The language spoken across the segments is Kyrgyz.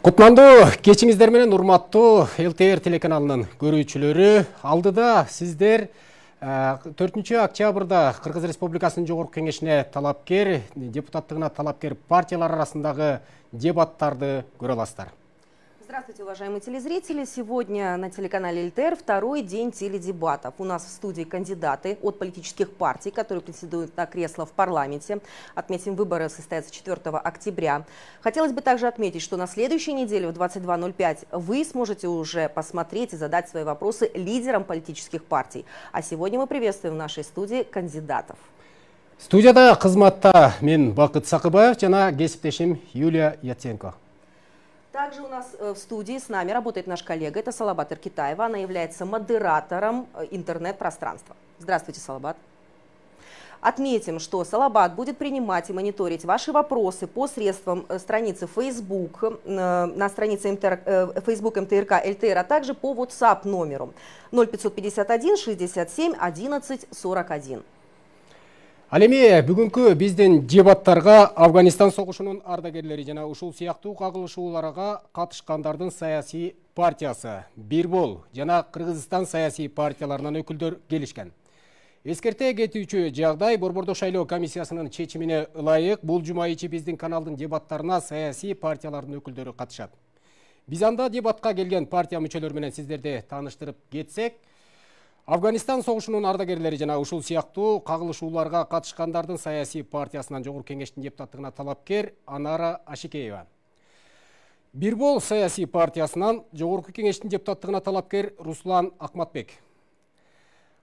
Кутмандуу кечиңиздер менен урматтуу ЛТР телеканалынын көрүүчүлөрү. Алдыда сиздер 4 октябрда Кыргыз Республикасынын Жогорку Кеңешине талапкер, депутаттыгына талапкер партиялар арасындагы дебаттарды көрө аласыздар. Здравствуйте, уважаемые телезрители. Сегодня на телеканале ЛТР второй день теледебатов. У нас в студии кандидаты от политических партий, которые претендуют на кресло в парламенте. Отметим, выборы состоятся 4 октября. Хотелось бы также отметить, что на следующей неделе в 22:05 вы сможете уже посмотреть и задать свои вопросы лидерам политических партий. А сегодня мы приветствуем в нашей студии кандидатов. Студияда кызматта мен Бакыт Сакыбаев жана кесиптешим Юлия Яценко. Также у нас в студии с нами работает наш коллега, это Салабат Эркитаева. Она является модератором интернет-пространства. Здравствуйте, Салабат. Отметим, что Салабат будет принимать и мониторить ваши вопросы посредством страницы Facebook, на странице Facebook МТРК ЛТР, а также по WhatsApp номеру 0551 67 11 41. Ал эми бүгүнкү биздин дебаттарга Афганистан согушунун ардагерлери жана ушул сыяктуу кагылышууларга катышкандардын саясий партиясы Бирбол жана Кыргызстан саясий партияларынан өкүлдөр келишкен. Эскерте кетүүчү жагдай Борбордук шайлоо комиссиясынын чечимине ылайык бул жума ичи биздин каналдын дебаттарына саясий партиялардын өкүлдөрү катышат. Биз анда дебатка келген партия мүчөлөрү менен сиздерди тааныштырып кетсек, Афганистан согушунун ардагерлери жана ушул сыяктуу кагылышууларга катышкандардын саясий партиясынан Жогорку Кеңештин депутаттыгына талапкер Анара Ашикеева. Бирбол саясий партиясынан Жогорку Кеңештин депутаттыгына талапкер Руслан Акматбек.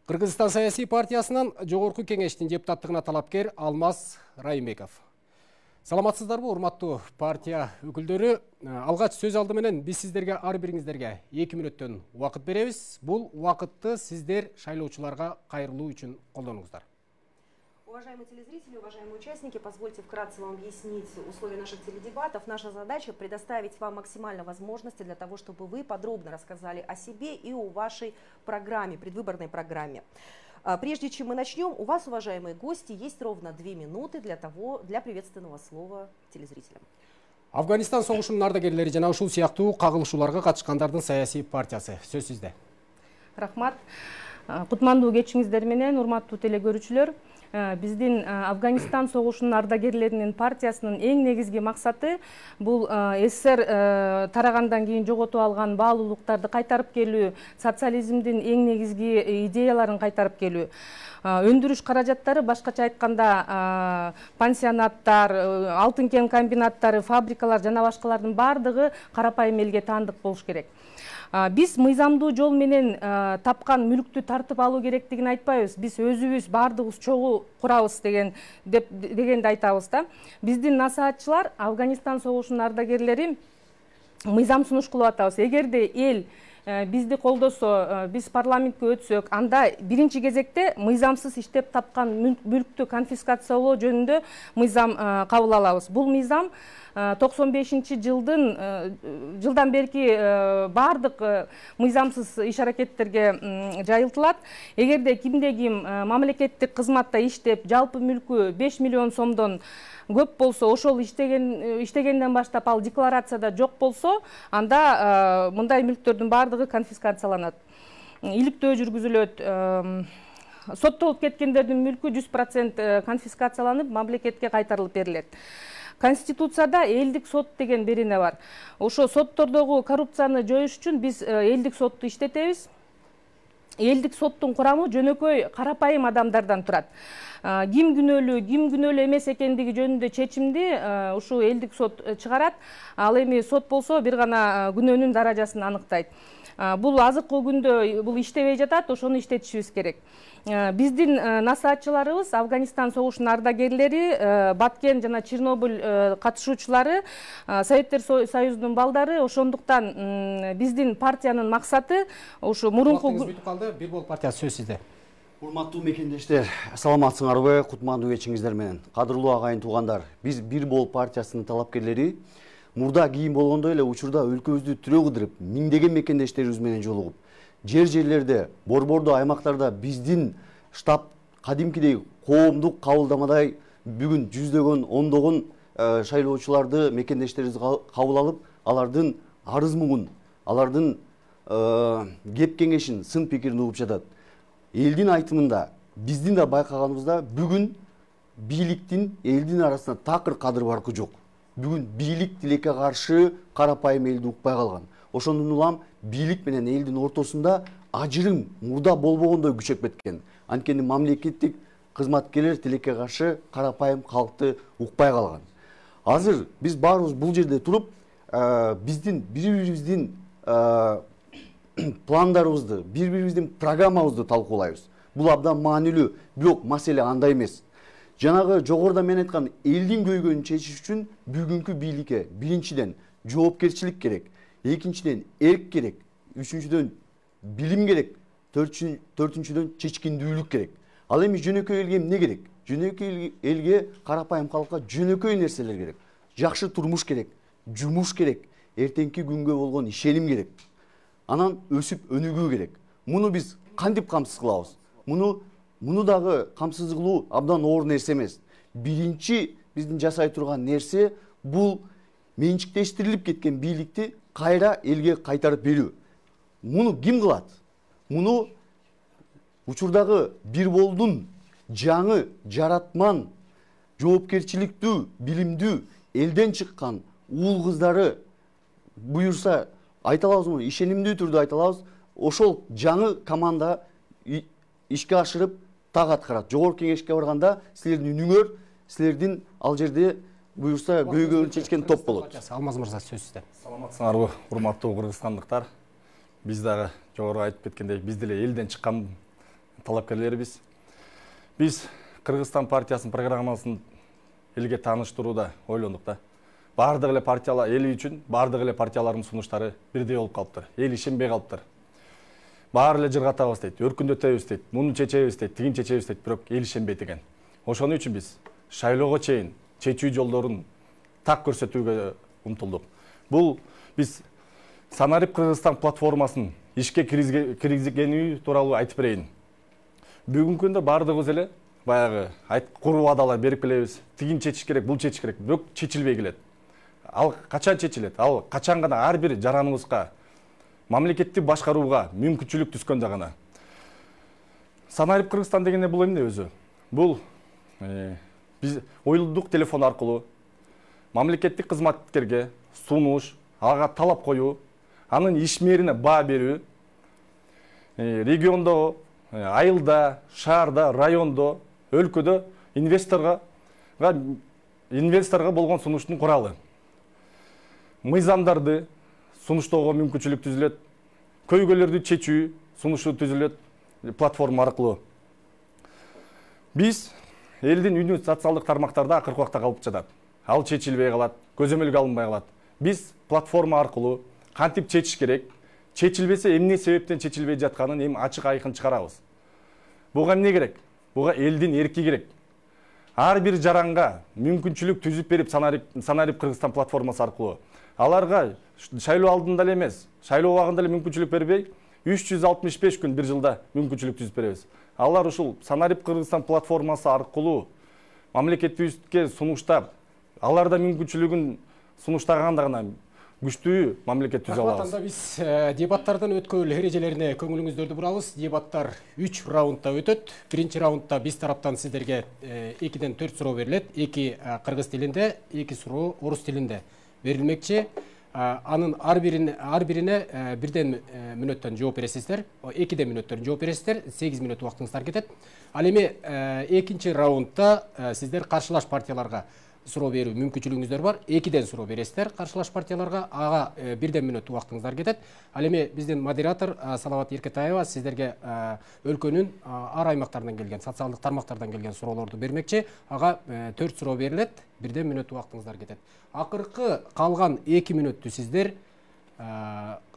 Кыргызстан саясий партиясынан Жогорку Кеңештин депутаттыгына талапкер Алмаз Райымбеков. Саламатсыздарбы, урматтуу партия өкүлдөрү? Алгач сөз алды менен биз сиздерге ар бириңиздерге 2 мүнөттөн убакыт беребиз. Бул убакытты сиздер шайлоочуларга кайрылуу үчүн колдонуңуздар. Уважаемые телезрители, уважаемые участники, позвольте вкратце вам объяснить условия наших теледебатов. Наша задача предоставить вам максимально возможности для того, чтобы вы подробно рассказали о себе и о вашей программе, предвыборной программе. Прежде чем мы начнем, у вас, уважаемые гости, есть ровно 2 минуты для приветственного слова телезрителям. Афганистан согушунун ардагерлери жана ушул сыяктуу кагылышууларга катышкандардын саясий партиясы. Сөз сизде. Рахмат. Кутмандуу кечиңиздер менен, урматтуу телекөрүүчүлөр. Биздин Афганистан согушунун ардагерлеринин партиясынын эң негизги максаты бул СССР тарагандан кийин жоготуп алган баалуулуктарды кайтарып келүү, социализмдин эң негизги идеяларын кайтарып келүү. Өндүрүш каражаттары, башкача айтканда, пансионаттар, алтын кен комбинаттары, фабрикалар жана башкалардын бардыгы карапайым элге таандык болуш керек. Биз мыйзамдуу жол менен тапкан мүлктү тартып алуу керектигин айтпайбыз. Биз өзүбүз бардыгыбыз чогуу курабыз дегенди айтабыз да. Биздин насаатчылар, Афганистан согушунун ардагерлери мыйзам сунуш кылып атабыз. Эгерде эл бизди колдосо, биз парламентке өтсөк, анда биринчи кезекте мыйзамсыз иштеп тапкан мүлктү конфискациялоо жөнүндө мыйзам кабыл алабыз. Бул мыйзам 95-жылдан берки бардык мыйзамсыз иш-аракеттерге жайылтылат. Эгерде кимде ким мамлекеттик кызматта иштеп, жалпы мүлкү 5 миллион сомдон көп болсо, ошол иштегенден баштап ал декларацияда жок болсо, анда мындай мүлктөрдүн бардыгы конфискацияланат. Иликтөө жүргүзүлөт. Соттолуп кеткендердин мүлкү 100% конфискацияланып, мамлекетке кайтарылып берилет. Конституцияда элдик сот деген берене бар. Ошо соттордогу коррупцияны жоюш үчүн биз элдик сотту иштетебиз. Элдик соттун курамы жөнөкөй карапайым адамдардан турат. Ким күнөөлүү эмес экендиги жөнүндө чечимди ушу элдик сот чыгарат. Ал эми сот болсо бир гана күнөөнүн даражасын аныктайт. Бул азыркы күндө бул иштебей жатат, ошону иштетишибиз керек. Биздин насаатчыларыбыз, Афганистан согушунун ардагерлери, Баткен жана Чернобыль катышуучулары, Советтер Союзунун балдары. Ошондуктан биздин партиянын максаты ушу мурунку Бирбол партиясы. Сөз сизде. Урматтуу мекендештер, саламатсыңарбы? Кутмандуу кечиңиздер менен. Кадырлуу агайын туугандар, биз Бирбол партиясынын талапкерлери мурда кийин болгондой эле учурда өлкөбүздү түрө кыдырып, миңдеген мекендештерибиз менен жолугуп, жерлерде, борбордуу аймактарда биздин штаб кадимкидей коомдук кабылдамадай бүгүн жүздөгөн, ондогон шайлоочуларды мекендештерибиз кабыл алып, алардын арыз муңун, алардын кеп кеңешин, сын пикирин угуп жатат. Элдин айтымында, биздин да байкаганыбызда, бүгүн бийликтин элдин арасында такыр кадыр баркы жок. Бүгүн бийлик тилекке каршы карапайым элди укпай калган. Ошондон улам бийлик менен элдин ортосунда ажырым мурда болбогондой күчөп кеткен. Анткени мамлекеттик кызматкерлер тилекке каршы карапайым калкты укпай калган. Азыр биз баарыбыз бул жерде туруп, биздин бири-бирибиздин пландарыбызды, бири-бирибиздин программабызды талкуулайбыз. Бул абдан маанилүү, бирок маселе андай эмес. Жанагы жогоруда мен айткан элдин көйгөйүн чечиш үчүн бүгүнкү бийликке биринчиден жоопкерчилик керек, экинчиден эрк керек, үчүнчүдөн билим керек, төртүнчүдөн чечкиндүүлүк керек. Ал эми жөнөкөй элге эмне керек? Жөнөкөй элге, карапайым калкка жөнөкөй нерселер керек. Жакшы турмуш керек, жумуш керек, эртеңки күнгө болгон ишеним керек. Анан өсүп өнүгүү керек. Муну биз кантип камсыз кылабыз? Муну дагы камсыз кылуу абдан оор нерсе эмес. Биринчи биздин жасай турган нерсе бул менчиктештирилип кеткен бийликти кайра элге кайтарып берүү. Муну ким кылат? Муну учурдагы бир болдун жаңы, жаратман, жоопкерчиликтүү, билимдүү, элден чыккан уул кыздары буюрса айта алабызбы, ишенимдүү түрдө айта алабыз. Ошол жаңы команда ишке ашырып так аткарат. Жогорку кеңешке барганда силердин үнүңөр, силердин ал жерде буюрса көйгөйүн чечкен топ болот. Алмаз мырза, сөз сизде. Саламатсыңарбы, урматтуу кыргызстандыктар. Биз дагы жогору айтып кеткендей, биз деле элден чыккан талапкерлербиз. Биз Кыргызстан партиясынын программасын элге тааныштырууда ойлондук да. Бардык эле партиялар эл үчүн бардык эле партиялардын сунуштары бирдей болуп калыптыр. Эл ишенбей калыптыр. Баары эле жыргатабыз дейт, өркүндөтөбүз дейт, муну чечебиз дейт, тигин чечебиз дейт, бирок эл ишенбейт экен. Ошону үчүн биз шайлоого чейин чечүү жолдорун так көрсөтүүгө умтулдук. Бул биз Санарип Кыргызстан платформасын ишке киргизгени тууралуу айтып берейин. Бүгүнкү күндө бардыгыбыз эле баягы куру ваадалар берип келебиз. Тигин чечиш керек, бул чечиш керек, бирок чечилбей келет. Ал качан чечилет? Ал качан гана ар бир жараныбызга, мамлекетти башкарууга мүмкүнчүлүк түскөндө гана. Санарип Кыргызстан дегенде бул эмне өзү? Бул биз ойлодук телефон аркылуу мамлекеттик кызматкерге сунуш, ага талап коюу, анын ишмерине баа берүү, региондо, айылда, шаарда, райондо, өлкөдө инвесторго болгон сунуштун куралы. Мыйзамдарды сунуштоого мүмкүнчүлүк түзүлөт, көйгөйлөрдү чечүү сунушу түзүлөт платформа аркылуу. Биз элдин үнү социалдык тармактарда акыркы убакта калып жатат. Ал чечилбей калат, көзөмөлгө алынбай калат. Биз платформа аркылуу кантип чечиш керек, чечилбесе эмне себептен чечилбей жатканын эми ачык айкын чыгарабыз. Буга эмне керек? Буга элдин эрки керек. Ар бир жаранга мүмкүнчүлүк түзүп берип Санарип Кыргызстан платформасы аркылуу аларга шайлоо алдында эле эмес, шайлоо убагында эле мүмкүнчүлүк бербей, 365 күн бир жылда мүмкүнчүлүк түзүп беребиз. Алар ушул Санарип Кыргызстан платформасы аркылуу мамлекеттибизге сунуштап, аларда мүмкүнчүлүгүн сунуштаганда гана күчтүү мамлекет түзө алабыз. Биз дебаттардан өткөн эрежелерине көңүлүңүздөрдү бурабыз. Дебаттар 3 раундда өтөт. Биринчи раундда биз тараптан сиздерге 2-ден 4 суроо берилет. 2 кыргыз тилинде, 2 суроо орус тилинде берилмекчи. Анын ар бирине 1 мүнөттөн жооп бересиздер. 2 мүнөттөн жооп бересиздер. 8 мүнөт убактыңыздар кетет. Ал эми экинчи раундда сиздер каршылаш партияларга суроо берүү мүмкүнчүлүгүңүздөр бар. 2-ден суроо бересиздер каршылаш партияларга. Ага 1 мүнөт убактыңыздар кетет. Ал эми биздин модератор Салават Эркетаева сиздерге өлкөнүн ар аймактарынан келген, социалдык тармактардан келген суроолорду бермекчи. Ага 4 суроо берилет. 1 мүнөт убактыңыздар кетет. Акыркы калган 2 мүнөттү сиздер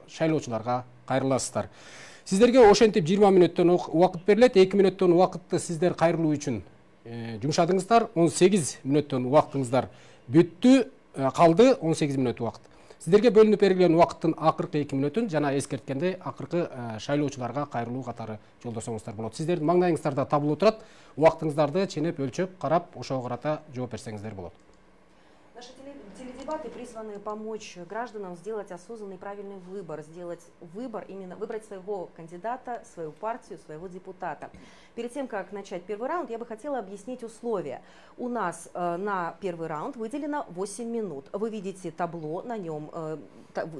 шайлоочуларга кайрыласыздар. Сиздерге ошентип 20 мүнөттөн убакыт берилет. 2 мүнөттөн убакытты сиздер кайрылуу үчүн жумшадыңыздар. 18 мүнөттөн убактыңыздар бүттү, калды 18 мүнөт убакыт. Сиздерге бөлүнүп берилген убакыттын акыркы 2 мүнөтүн жана эскерткендей акыркы шайлоочуларга кайрылуу катары жолдосоңуздар болот. Сиздердин маңдайыңыздарда табылуу турат. Убактыңыздарды ченеп, өлчөп, карап, ошого карата жооп берсеңиздер болот. Наши дебаты призваны помочь гражданам сделать осознанный и правильный выбор, именно выбрать своего кандидата, свою партию, своего депутата. Перед тем, как начать первый раунд, я бы хотела объяснить условия. У нас на первый раунд выделено 8 минут. Вы видите табло, на нем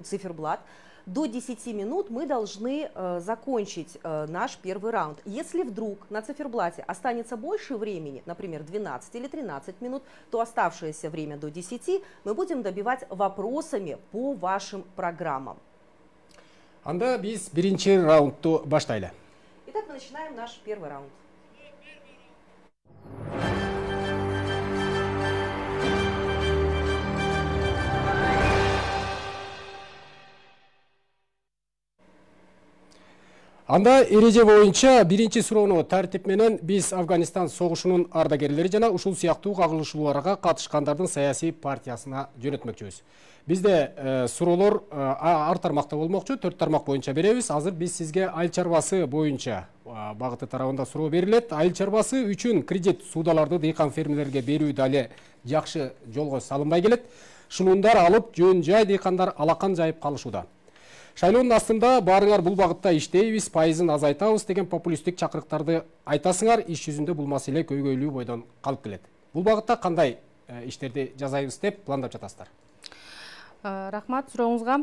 циферблат. До 10 минут мы должны закончить наш первый раунд. Если вдруг на циферблате останется больше времени, например, 12 или 13 минут, то оставшееся время до 10 мы будем добивать вопросами по вашим программам. Анда биз биринчи раундту баштайлы. Итак, мы начинаем наш первый раунд. Анда эреже боюнча биринчи суроону тартип менен биз Афганистан согушунун ардагерлери жана ушул сыяктуу кагылышууларга катышкандардын саясий партиясына жөнөтмөкчүбүз. Бизде суроолор ар тармакта болмокчу, 4 тармак боюнча беребиз. Азыр биз сизге айыл чарбасы боюнча багыты тарабында суроо берилет. Айыл чарбасы үчүн кредит суудаларды дыйкан фермерлерге берүү дали жакшы жолго салынбай келет. Шунундар алып жөн жай дыйкандар алакан жайып калышууда. Шайлоонун астында баарыңар бул багытта иштейбиз, пайызын азайтабыз деген популисттик чакырыктарды айтасыңар, иш жүзүндө бул маселе көйгөйлүү бойдон калып келет. Бул багытта кандай иштерди жасайбыз деп пландап жатасыздар? Рахмат сурооңузга.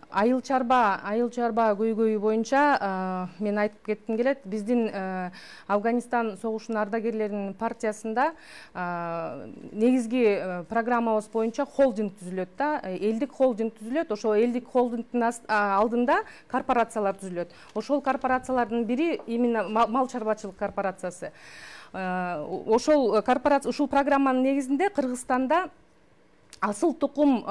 Айыл чарба көйгөйү боюнча мен айтып кетким келет. Биздин Афганистан согушунун ардагерлеринин партиясында негизги программабыз боюнча холдинг түзүлөт да, элдик холдинг түзүлөт. Ошол элдик холдингдин алдында корпорациялар түзүлөт. Ошол корпорациялардын бири именно мал чарбачылык корпорациясы. Ошол корпорация, ушул программанын негизинде Кыргызстанда асыл тукум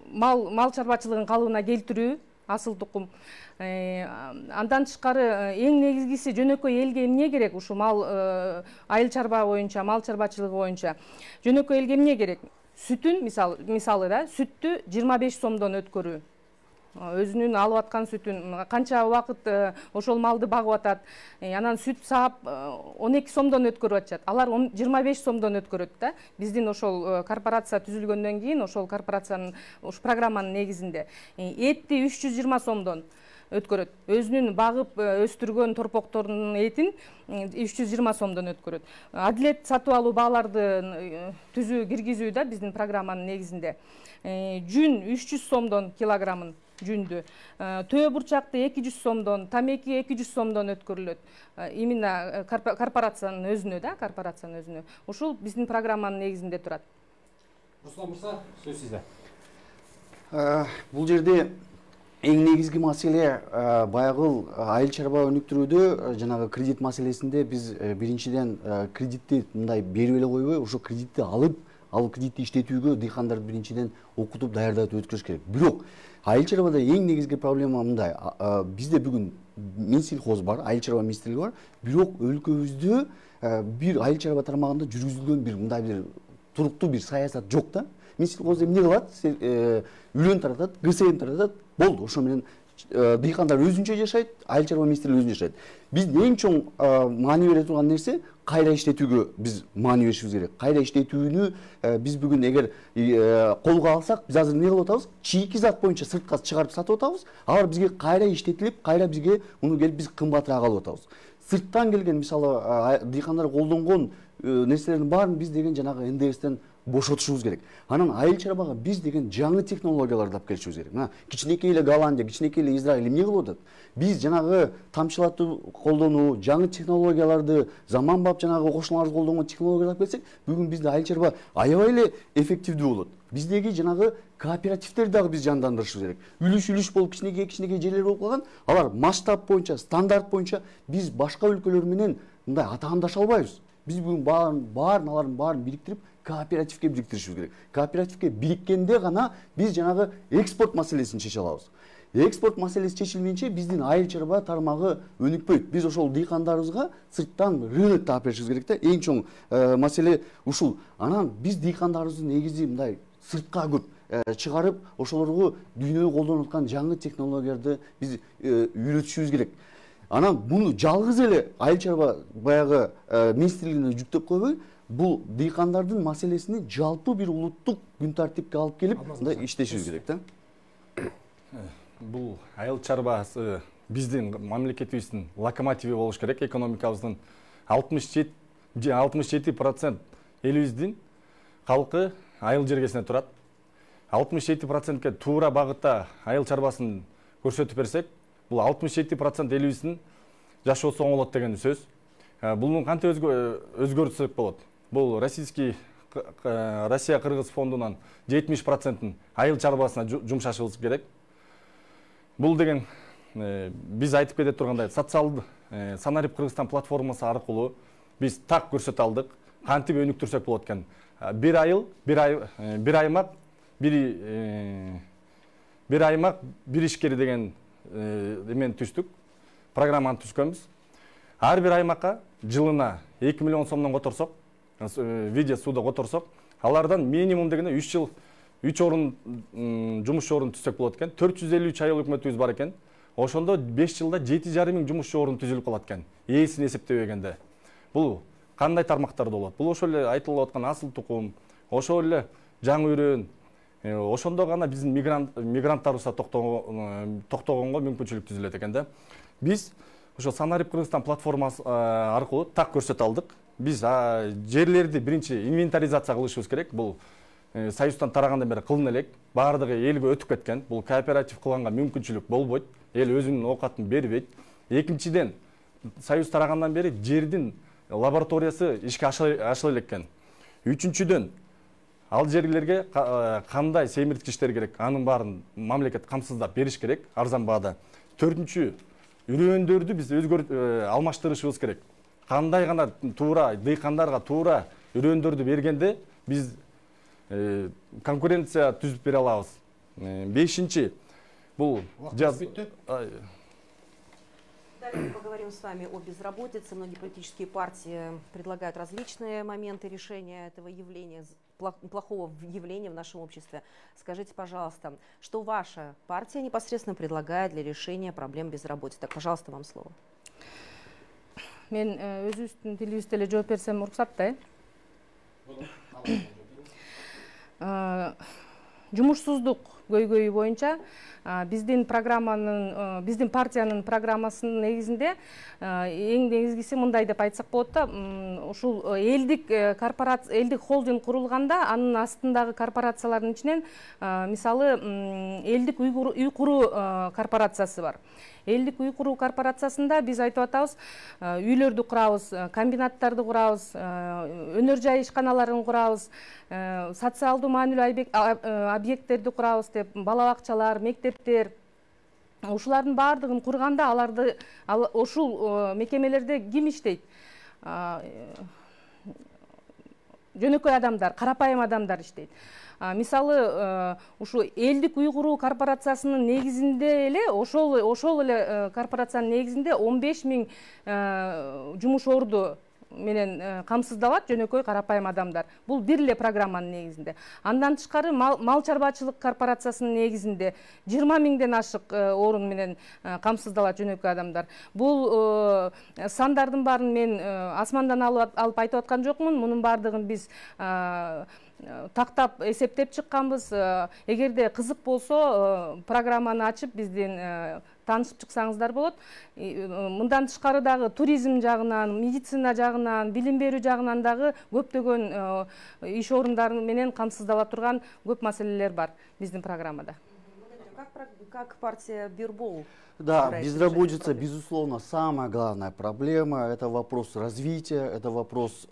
мал чарбачылыгын калыбына келтирүү, асыл тукум. Андан тышкары эң негизгиси жөнөкөй элге эмне керек? Ушу айыл чарба боюнча, мал чарбачылыгы боюнча жөнөкөй элге эмне керек? Сүтүн мисалы да, сүттү 25 сомдон өткөрүү. Өзүнүн алып аткан сүтүн канча убакыт ошол малды багып атат, анан сүт саап 12 сомдон өткөрүп атышат. Алар 25 сомдон өткөрөт да. Биздин ошол корпорация түзүлгөндөн кийин ошол корпорациянын ушу программанын негизинде этти 320 сомдон өткөрөт. Өзүнүн багып өстүргөн торпокторунун этин 320 сомдон өткөрөт. Адилет сатып алуу бааларды түзүү киргизүү да биздин программанын негизинде. Жүн 300 сомдон килограммын жүндү. Төө бурчакты 200 сомдон, тамеки 200 сомдон өткөрүлөт. Именно корпорациянын өзүнө да, корпорациянын өзүнө. Ушул биздин программанын негизинде турат. Руслан Мырза, сөз сизде. Бул жерде эң негизги маселе баягыл айыл чарба өнүктүрүүдө жанагы кредит маселесинде биз биринчиден кредитти мындай берип эле койбой, ошо кредитти алып, ал кредитти иштетүүгө дыйкандарды биринчиден окутуп даярдап өткөрүш керек. Бирок айыл чарбада эң негизги проблема мындай. Бизде бүгүн Минсельхоз бар, айыл чарба министрлиги бар. Бирок өлкөбүздө бир айыл чарба тармагында жүргүзүлгөн бир мындай бир туруктуу бир саясат жок да. Минсельхоз эмне кылат? Үлөн таратат, ГСМ таратат. Болду, ошо менен дыйкандар өзүнчө жашайт, айыл чарба министрлиги өзүнчө жашайт. Биз эң чоң маани бере турган нерсе кайра иштетүүгө биз маани беришибиз керек. Кайра иштетүүнү биз бүгүн эгер колго алсак, биз азыр эмне кылып атабыз? Чийки зат боюнча сыртка чыгарып сатып атабыз. Алар бизге кайра иштетилип, кайра бизге муну келип биз кымбатыраак алып атабыз. Сырттан келген мисалы дыйкандар колдонгон нерселердин баарын биз деген жанагы НДСтен бошотушубуз керек. Анан айыл чарбага биз деген жаңы технологияларды алып келишибиз керек. Мына кичинекей эле Голландия, кичинекей эле Израиль эмне кылып атат? Биз жанагы тамчылатуу колдонуу, жаңы технологияларды, заманбап жанагы кошуналарды колдонгон технологияларды алып келсек, бүгүн бизде айыл чарба аябай эле эффективдүү болот. Биздеги жанагы кооперативдерди дагы биз жандандырышыбыз керек. Үлүш болуп кичинекей жерлер болуп калган, алар масштаб боюнча, стандарт боюнча биз башка өлкөлөр менен мындай атаандаша албайбыз. Биз бүгүн алардын баарын бириктирип кооперативге бириктиришибиз керек. Кооперативге бириккенде гана биз жанагы экспорт маселесин чече алабыз. Экспорт маселеси чечилмейинче биздин айыл чарба тармагы өнүкпөйт. Биз ошол дыйкандарыбызга сырттан рынок таап беришибиз керек да. Эң чоң маселе ушул. Анан биз дыйкандарыбызды негизи мындай сыртка көп чыгарып, ошолорго дүйнөдө колдонуп аткан жаңы технологияларды биз үйрөтүшүбүз керек. Анан муну жалгыз эле айыл чарба баягы министрлигине жүктөп койбой, бул дыйкандардын маселесини жалпы бир улуттук күн тартипке алып келип иштешибиз керек да. Бул айыл чарбасы биздин мамлекетибиздин локомотиви болуш керек. Экономикабыздын 67% элибиздин калкы айыл жергесинде турат. 67%ке туура багытта айыл чарбасын көрсөтүп берсек, бул 67% элибиздин жашоосу оңолот деген сөз. Бул кантип өзгөртсөк болот? Бул Россия-Кыргыз фондунан 70%-ын айыл чарбасына жумшашыбыз керек. Бул деген биз айтып кете тургандай социалдык Санарип Кыргызстан платформасы аркылуу биз так көрсөтө алдык. Кантип өнүктүрсөк болот экен? Bir aymak, bir işkeri деген мен түстік, программаны түскенбіз. Ар bir аймаққа жылына 2 миллион сомнан которсок, видео суда которсок, алардан минимум дегенде 3 жыл 3 орын жумуш орын түзсөк болот экен. 453 айыл өкмөтүбүз бар экен. Ошондо 5 жылда 7,5 мың жумуш орын түзүлүп калат экен. Ээсин эсептебегенде. Бул кандай тармактарда болот? Бул ошол эле айтылып аткан асыл тукум, ошол эле жаңы үрөн, ошондо гана биздин мигранттарыбызга токтогонго мүмкүнчүлүк түзүлөт экен да. Биз ошо Санарип Кыргызстан платформасы аркылуу так көрсөтө алдык. Биз жерлерди биринчи инвентаризация кылышыбыз керек. Бул Союздан тарагандан бери кылына элек, баардыгы элге өтүп кеткен. Бул кооператив кылганга мүмкүнчүлүк болбойт. Эл өзүнүн оокатын бербейт. Экинчиден, Союз тарагандан бери жердин лабораториясы ишке ашыла элеккен. Үчүнчүдөн, ал жерлерге кандай семирткичтер керек, анын баарын мамлекет камсыздап бериш керек, арзан баада. Төртүнчү, үрөөндөрдү биз алмаштырышыбыз керек. Кандай гана туура дыйкандарга туура үрөөндөрдү бергенде биз конкуренция түзүп бере алабыз. Бешинчи, бул Далее поговорим с вами о безработице. Многие политические партии предлагают различные моменты решения этого явления, плохого явления в нашем обществе. Скажите, пожалуйста, что ваша партия непосредственно предлагает для решения проблем безработицы? Так, пожалуйста, вам слово. Мен өзүбүздүн тилибизде эле жооп берсем уруксат да. Жумушсуздук көйгөйү боюнча биздин партиянын программасынын негизинде эң негизгиси мындай деп айтсак болот да, ушул элдик холдинг курулганда анын астындагы корпорациялардын ичинен мисалы элдик үй куруу корпорациясы бар. Элдик үй куруу корпорациясында биз айтып атабыз, үйлөрдү курабыз, комбинаттарды курабыз, өнөр жай ишканаларын курабыз, социалдуу маанилүү объекттерди курабыз деп, бала бакчалар, мектептер, ушулардын баардыгын курганда ушул мекемелерде ким иштейт? Жөнөкөй адамдар, карапайым адамдар иштейт. Мисалы, ушу элдик үй куруу корпорациясынын негизинде эле, ошол эле корпорациянын негизинде 15 000 жумуш орду менен камсыздалат жөнөкөй карапайым адамдар. Бул бир эле программанын негизинде. Андан тышкары мал чарбачылык корпорациясынын негизинде 20 000ден ашык орун менен камсыздалат жөнөкөй адамдар. Бул сандардын баарын мен асмандан алып айтып аткан жокмун. Мунун баардыгын биз тактап эсептеп чыкканбыз. Эгерде кызык болсо, программаны ачып биздин таанышып чыксаңыздар болот. Мындан тышкары дагы туризм жагынан, медицина жагынан, билим берүү жагынан дагы көптөгөн иш орундары менен камсыздала турган көп маселелер бар биздин программада. Как партия Бирбол? Да, безработица, безусловно, самая главная проблема. Это вопрос развития, это вопрос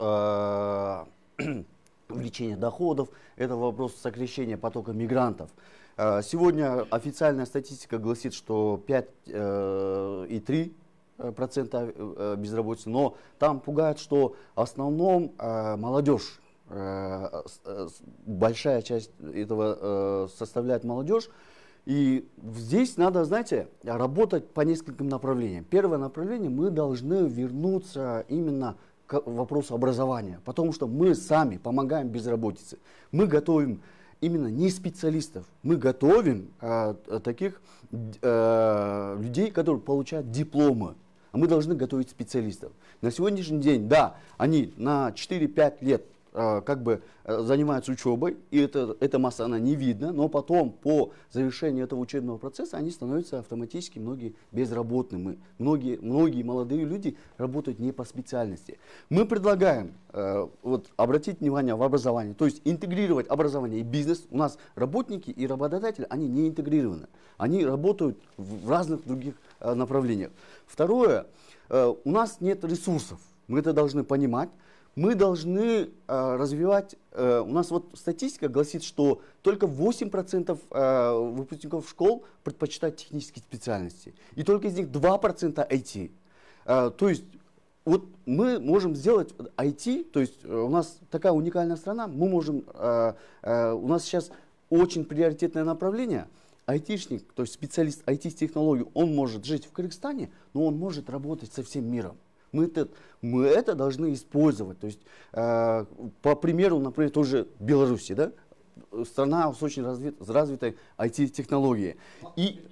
увеличения доходов, это вопрос сокращения потока мигрантов. Сегодня официальная статистика гласит, что 5,3% безработицы, но там пугает, что в основном молодежь, большая часть этого составляет молодежь. И здесь надо, знаете, работать по нескольким направлениям. Первое направление, мы должны вернуться именно к вопросу образования, потому что мы сами помогаем безработице. Мы готовим именно не специалистов, мы готовим таких людей, которые получают дипломы. а мы должны готовить специалистов. На сегодняшний день, да, они на 4-5 лет как бы занимаются учебой, и эта масса, она не видна, но потом по завершению этого учебного процесса они становятся автоматически многие безработными. Многие молодые люди работают не по специальности. Мы предлагаем вот, обратить внимание в образование, то есть интегрировать образование и бизнес. У нас работники и работодатели, они не интегрированы. Они работают в разных других направлениях. Второе, у нас нет ресурсов, мы это должны понимать. Мы должны развивать, у нас вот статистика гласит, что только 8% выпускников школ предпочитают технические специальности, и только из них 2% IT. То есть вот мы можем сделать IT, то есть у нас такая уникальная страна, мы можем, у нас сейчас очень приоритетное направление, айтишник, то есть специалист IT-технологий, он может жить в Кыргызстане, но он может работать со всем миром. Мы это должны использовать. То есть, по примеру, например, тоже Беларуси, да? Страна с очень развитой IT-технологией. И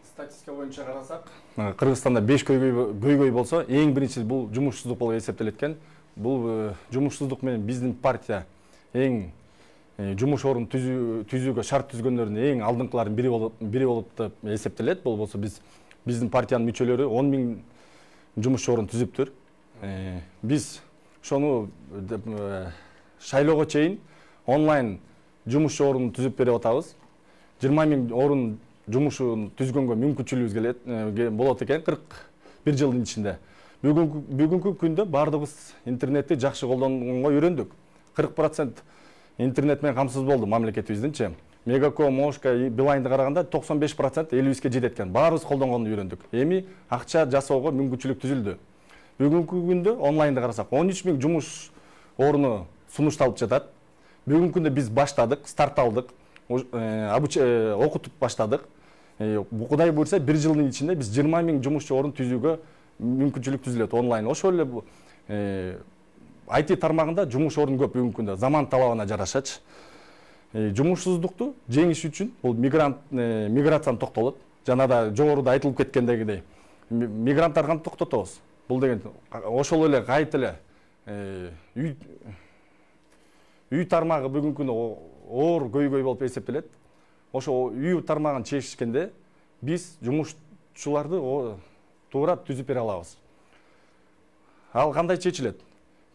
статистика боюнча карасак, Кыргызстанда 5 көйгөй болсо, эң биринчи бул жумушсуздук болуп эсептелет экен. Бул жумушсуздук менен биздин партия эң жумуш орун түзүүгө шарт түзгөндөрдүн эң алдыңкылардын бири болуп эсептелет. Бул болсо биздин партиянын мүчөлөрү 10 000 жумуш орун түзүптүр. Биз ошону шайлоого чейин онлайн жумуш орун түзүп берип атабыз. 20 000 орун жумушун түзгөнгө мүмкүнчүлүгүбүз болот экен 41 жылдын ичинде. Бүгүнкү күндө баардыгыбыз интернетти жакшы колдонгонго үйрөндүк. 40% интернет менен камсыз болду мамлекетибиздинчи. Мегаком, Мошка, Билайнды караганда 95% элибизге жетет экен. Баарыбыз колдонгонду үйрөндүк. Эми акча жасоого мүмкүнчүлүк түзүлдү. Бүгүнкү күндө онлайнды карасак 13 000 жумуш орunu сунушталып жатат. Бүгүнкү күндө биз баштадык, старт алдык, окутуп баштадык. Кудай буйрса 1 жылдын ичинде биз 20 000 жумушчу орун түзүүгө мүмкүнчүлүк түзүлөт онлайн. Ошол эле IT тармагында жумуш орун көп бүгүнкү күндө заман талабына жарашачы. Жумушсуздукту жеңиш үчүн бул миграцияны токтолот. Жана да жогоруда айтылып кеткендегидей мигранттарды кантип токтотобуз? Бул деген ошол эле кайт эле үй тармагы бүгүнкү күндө оор көйгөй болуп эсептелет. Ошо үй тармагын чечишкенде биз жумушчуларды туура түзүп бере алабыз. Ал кандай чечилет?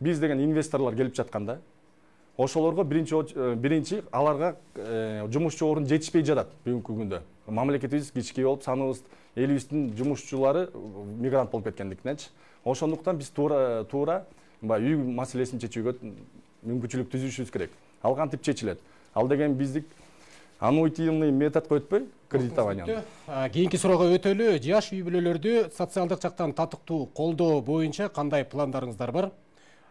Биз деген инвесторлор келип жатканда ошолорго биринчи аларга жумушчу орун жетишпей жатат бүгүнкү күндө. Мамлекетибиз кички болуп, саныбыз элибиздин жумушчулары мигрант болуп кеткендиктенчи. Ошондуктан биз туура үй маселесин чечүүгө мүмкүнчүлүк түзүшүбүз керек. Ал кантип чечилет? Ал деген биздик аннуитивный методго өтпөй кредитование. Кийинки суроого өтөлү. Жаш үй бүлөлөрдү социалдык жактан татыктуу колдоо боюнча кандай пландарыңыздар бар?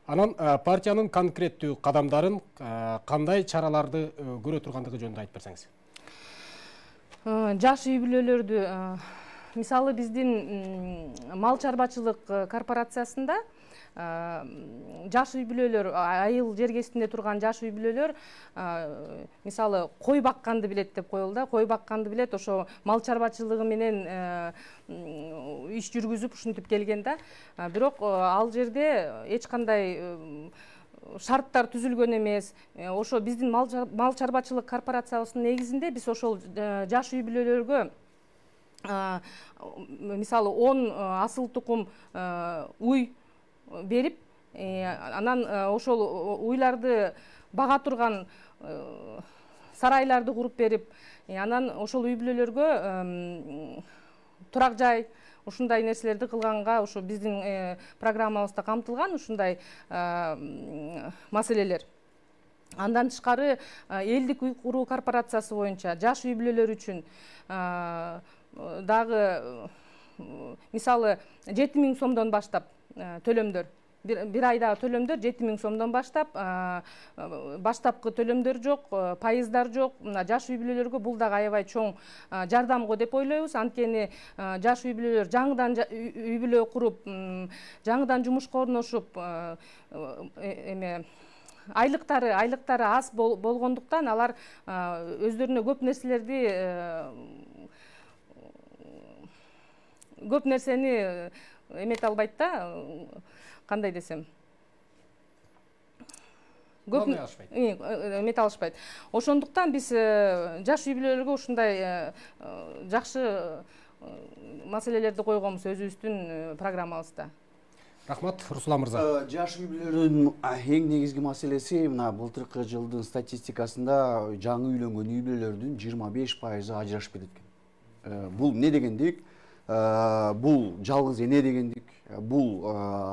Анан партиянын конкреттүү кадамдарын, кандай чараларды көрө тургандыгы жөнүндө айтып берсеңиз. Жаш үй бүлөлөрдү, мисалы биздин мал чарбачылык корпорациясында жаш үй бүлөлөр, айыл жергесинде турган жаш үй бүлөлөр мисалы кой бакканды билет деп коелду. Кой бакканды билет, ошо мал чарбачылыгы менен иш жүргүзүп ушинтип келген да. Бирок ал жерде эч кандай шарттар түзүлгөн эмес. Ошо биздин мал чарбачылык корпорациясынын негизинде биз ошол жаш үй бүлөлөргө мисалы 10 асыл тукум уй берип, анан ошол уйларды бага турган сарайларды куруп берип, анан ошол үй бүлөлөргө турак жай, ушундай нерселерди кылганга ошо биздин программабызда камтылган ушундай маселелер. Андан тышкары элдик үй куруу корпорациясы боюнча жаш үй бүлөлөр үчүн дагы мисалы 7 000 сомдон баштап төлөмдөр, бир айдагы төлөмдөр 7 000 сомдон баштап, баштапкы төлөмдөр жок, пайыздар жок. Жаш үй бүлөлөргө бул дагы аябай чоң жардам го деп ойлойбуз. Анткени жаш үй бүлөлөр жаңыдан үй бүлө куруп, жаңыдан жумушка орношуп, айлыктары аз болгондуктан алар өздөрүнө көп нерселерди көп нерсени эмете албайт да, кандай десем, көп эмете алышпайт. Ошондуктан биз жаш үй бүлөлөргө ушундай жакшы маселелерди койгонбуз өзүбүздүн программабызда. Рахмат, Руслан мырза. Жаш үй бүлөлөрдүн эң негизги маселеси мына былтыркы жылдын статистикасында жаңы үйлөнгөн үй бүлөлөрдүн 25% ажырашып кетет экен. Бул эмне дегендик? Бул жалгыз эне дегендик. Бул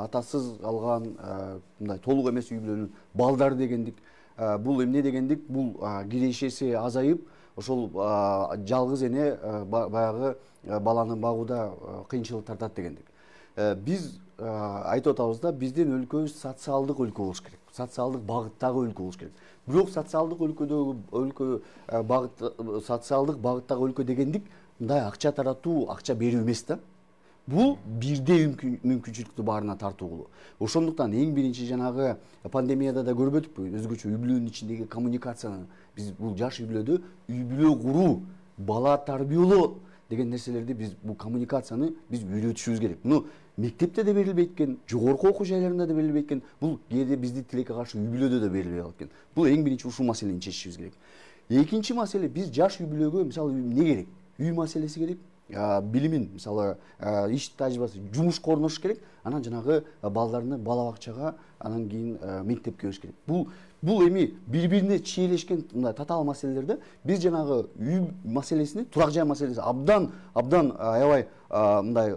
атасыз калган мындай толук эмес үй бүлөнүн балдары дегендик. Бул эмне дегендик? Бул кирешеси азайып, ошол жалгыз эне баягы баланы багууда кыйынчылык тартат дегендик. Биз айтып атабыз да, биздин өлкөбүз социалдык өлкө болуш керек. Социалдык багыттагы өлкө болуш керек. Бирок социалдык багыттагы өлкө дегендик мындай акча таратуу, акча берүү эмес да. Бул бирдей мүмкүнчүлүктү баарына тартуу. Ошондуктан эң биринчи жанагы пандемияда да көрбөдүкпү, өзгөчө үй бүлөнүн ичиндеги коммуникацияны биз бул жаш үй бүлөдө үй бүлө куруу, бала тарбиялоо деген нерселерди биз бул коммуникацияны биз үйрөтүшүбүз керек. Муну мектепте да берилбейт экен, жогорку окуу жайларында да берилбейт экен, бул кээде бизди тилекке каршы үй бүлөдө да берилбей калат экен. Бул эң биринчи ушул маселени чечишибиз керек. Экинчи маселе, биз жаш үй бүлөгө мисалы эмне керек? Үй маселеси керек, билимин, мисалы иш тажрыйбасы, жумушка орношуш керек, анан жанагы балдарны бала бакчага, анан кийин мектепке бериш керек. Бул эми бири-бирине чиелешкен мындай татаал маселелерде биз жанагы үй маселесини, турак жай маселеси абдан аябай мындай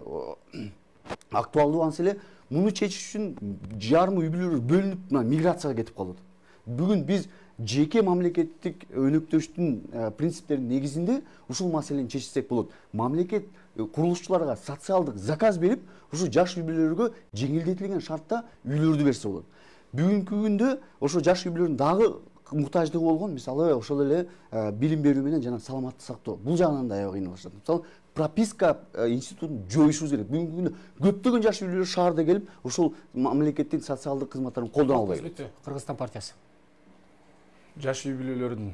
актуалдуу маселе. Муну чечиш үчүн жарым үй бүлөлөр бөлүнүп миграцияга кетип калат. Бүгүн биз жеке мамлекеттик өнөктөштүн принциптеринин негизинде ушул маселени чечсек болот. Мамлекет курулушчуларга социалдык заказ берип, ушу жаш үй бүлөлөргө жеңилдетилген шартта үйлөрдү берсе болот. Бүгүнкү күндө ошо жаш үй бүлөлөрдүн дагы муктаждыгы болгон, мисалы ошол эле билим берүү менен жана саламаттык сактоо. Бул жагынан да аябай кыйналышат. Мисалы прописка институтун жоюшубуз керек. Бүгүнкү күндө көптөгөн жаш үй бүлөлөр шаарда келип, ошол мамлекеттин социалдык кызматтарын колдоно албайт. Кыргызстан партиясы. Жаш үй бүлөлөрүн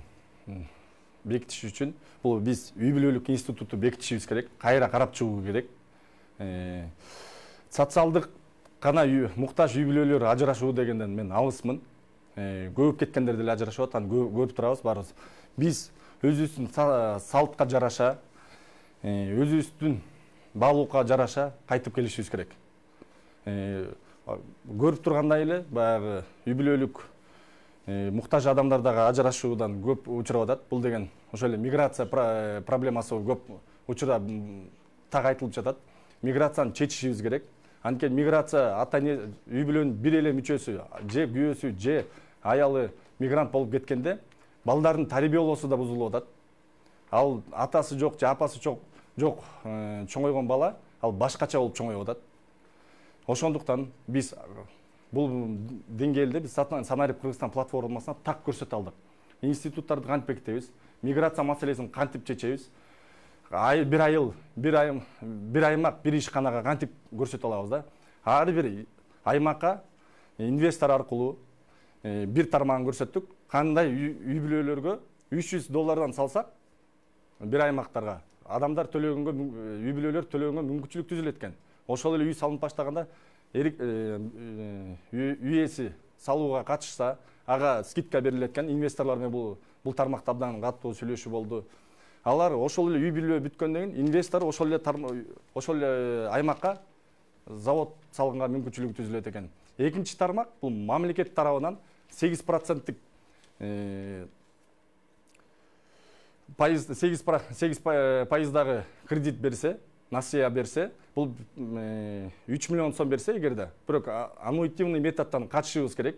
бекитиш үчүн бул биз үй бүлөлүк институтту бекитишибиз керек, кайра карап чыгуу керек. Социалдык гана муктаж үй бүлөлөр ажырашуу дегенден мен алысмын. Көбүп кеткендер деле ажырашып атат, көрүп турабыз баарыбыз. Биз өзүбүздүн салтка жараша, өзүбүздүн баалуулукка жараша кайтып келишибиз керек. Көрүп тургандай эле баягы үй бүлөлүк муктаж адамдар дагы ажырашуудан көп учурап атат. Бул деген ошол эле миграция проблемасы көп учурда так айтылып жатат. Миграцияны чечишибиз керек. Анткени миграция ата-эне үй бүлөнүн бир эле мүчөсү, же күйөөсү, же аялы мигрант болуп кеткенде, балдардын тарбиялоосу да бузулуп атат. Ал атасы жок же апасы жок чоңойгон бала, ал башкача болуп чоңоюп атат. Ошондуктан биз бул деңгээлде биз Санарип Кыргызстан платформасына так көрсөтө алдык. Институттарды кантип бекитебиз, миграция маселесин кантип чечебиз, бир аймак, бир ишканага кантип көрсөтө алабыз да. Ар бир аймакка инвестор аркылуу бир тармагын көрсөттүк. Кандай үй бүлөлөргө $300 салсак, бир аймактарга адамдар төлөгөнгө, үй бүлөлөр төлөгөнгө мүмкүнчүлүк түзүлөт экен. Ошол эле үй салынып баштаганда үйеси салууга катышса, ага скидка берилет экен. Инвесторлор менен бул тармакта абдан катуу сүйлөшүү болду. Алар ошол эле үй бүлө бүткөндөн кийин инвестор ошол эле аймакка завод салганга мүмкүнчүлүгү түзүлөт экен. Экинчи тармак бул мамлекет тарабынан 8% пайыздагы кредит берсе, насыя берсе, бул 3 миллион сом берсе эгерде, бирок аннуитивный методдон катышыбыз керек.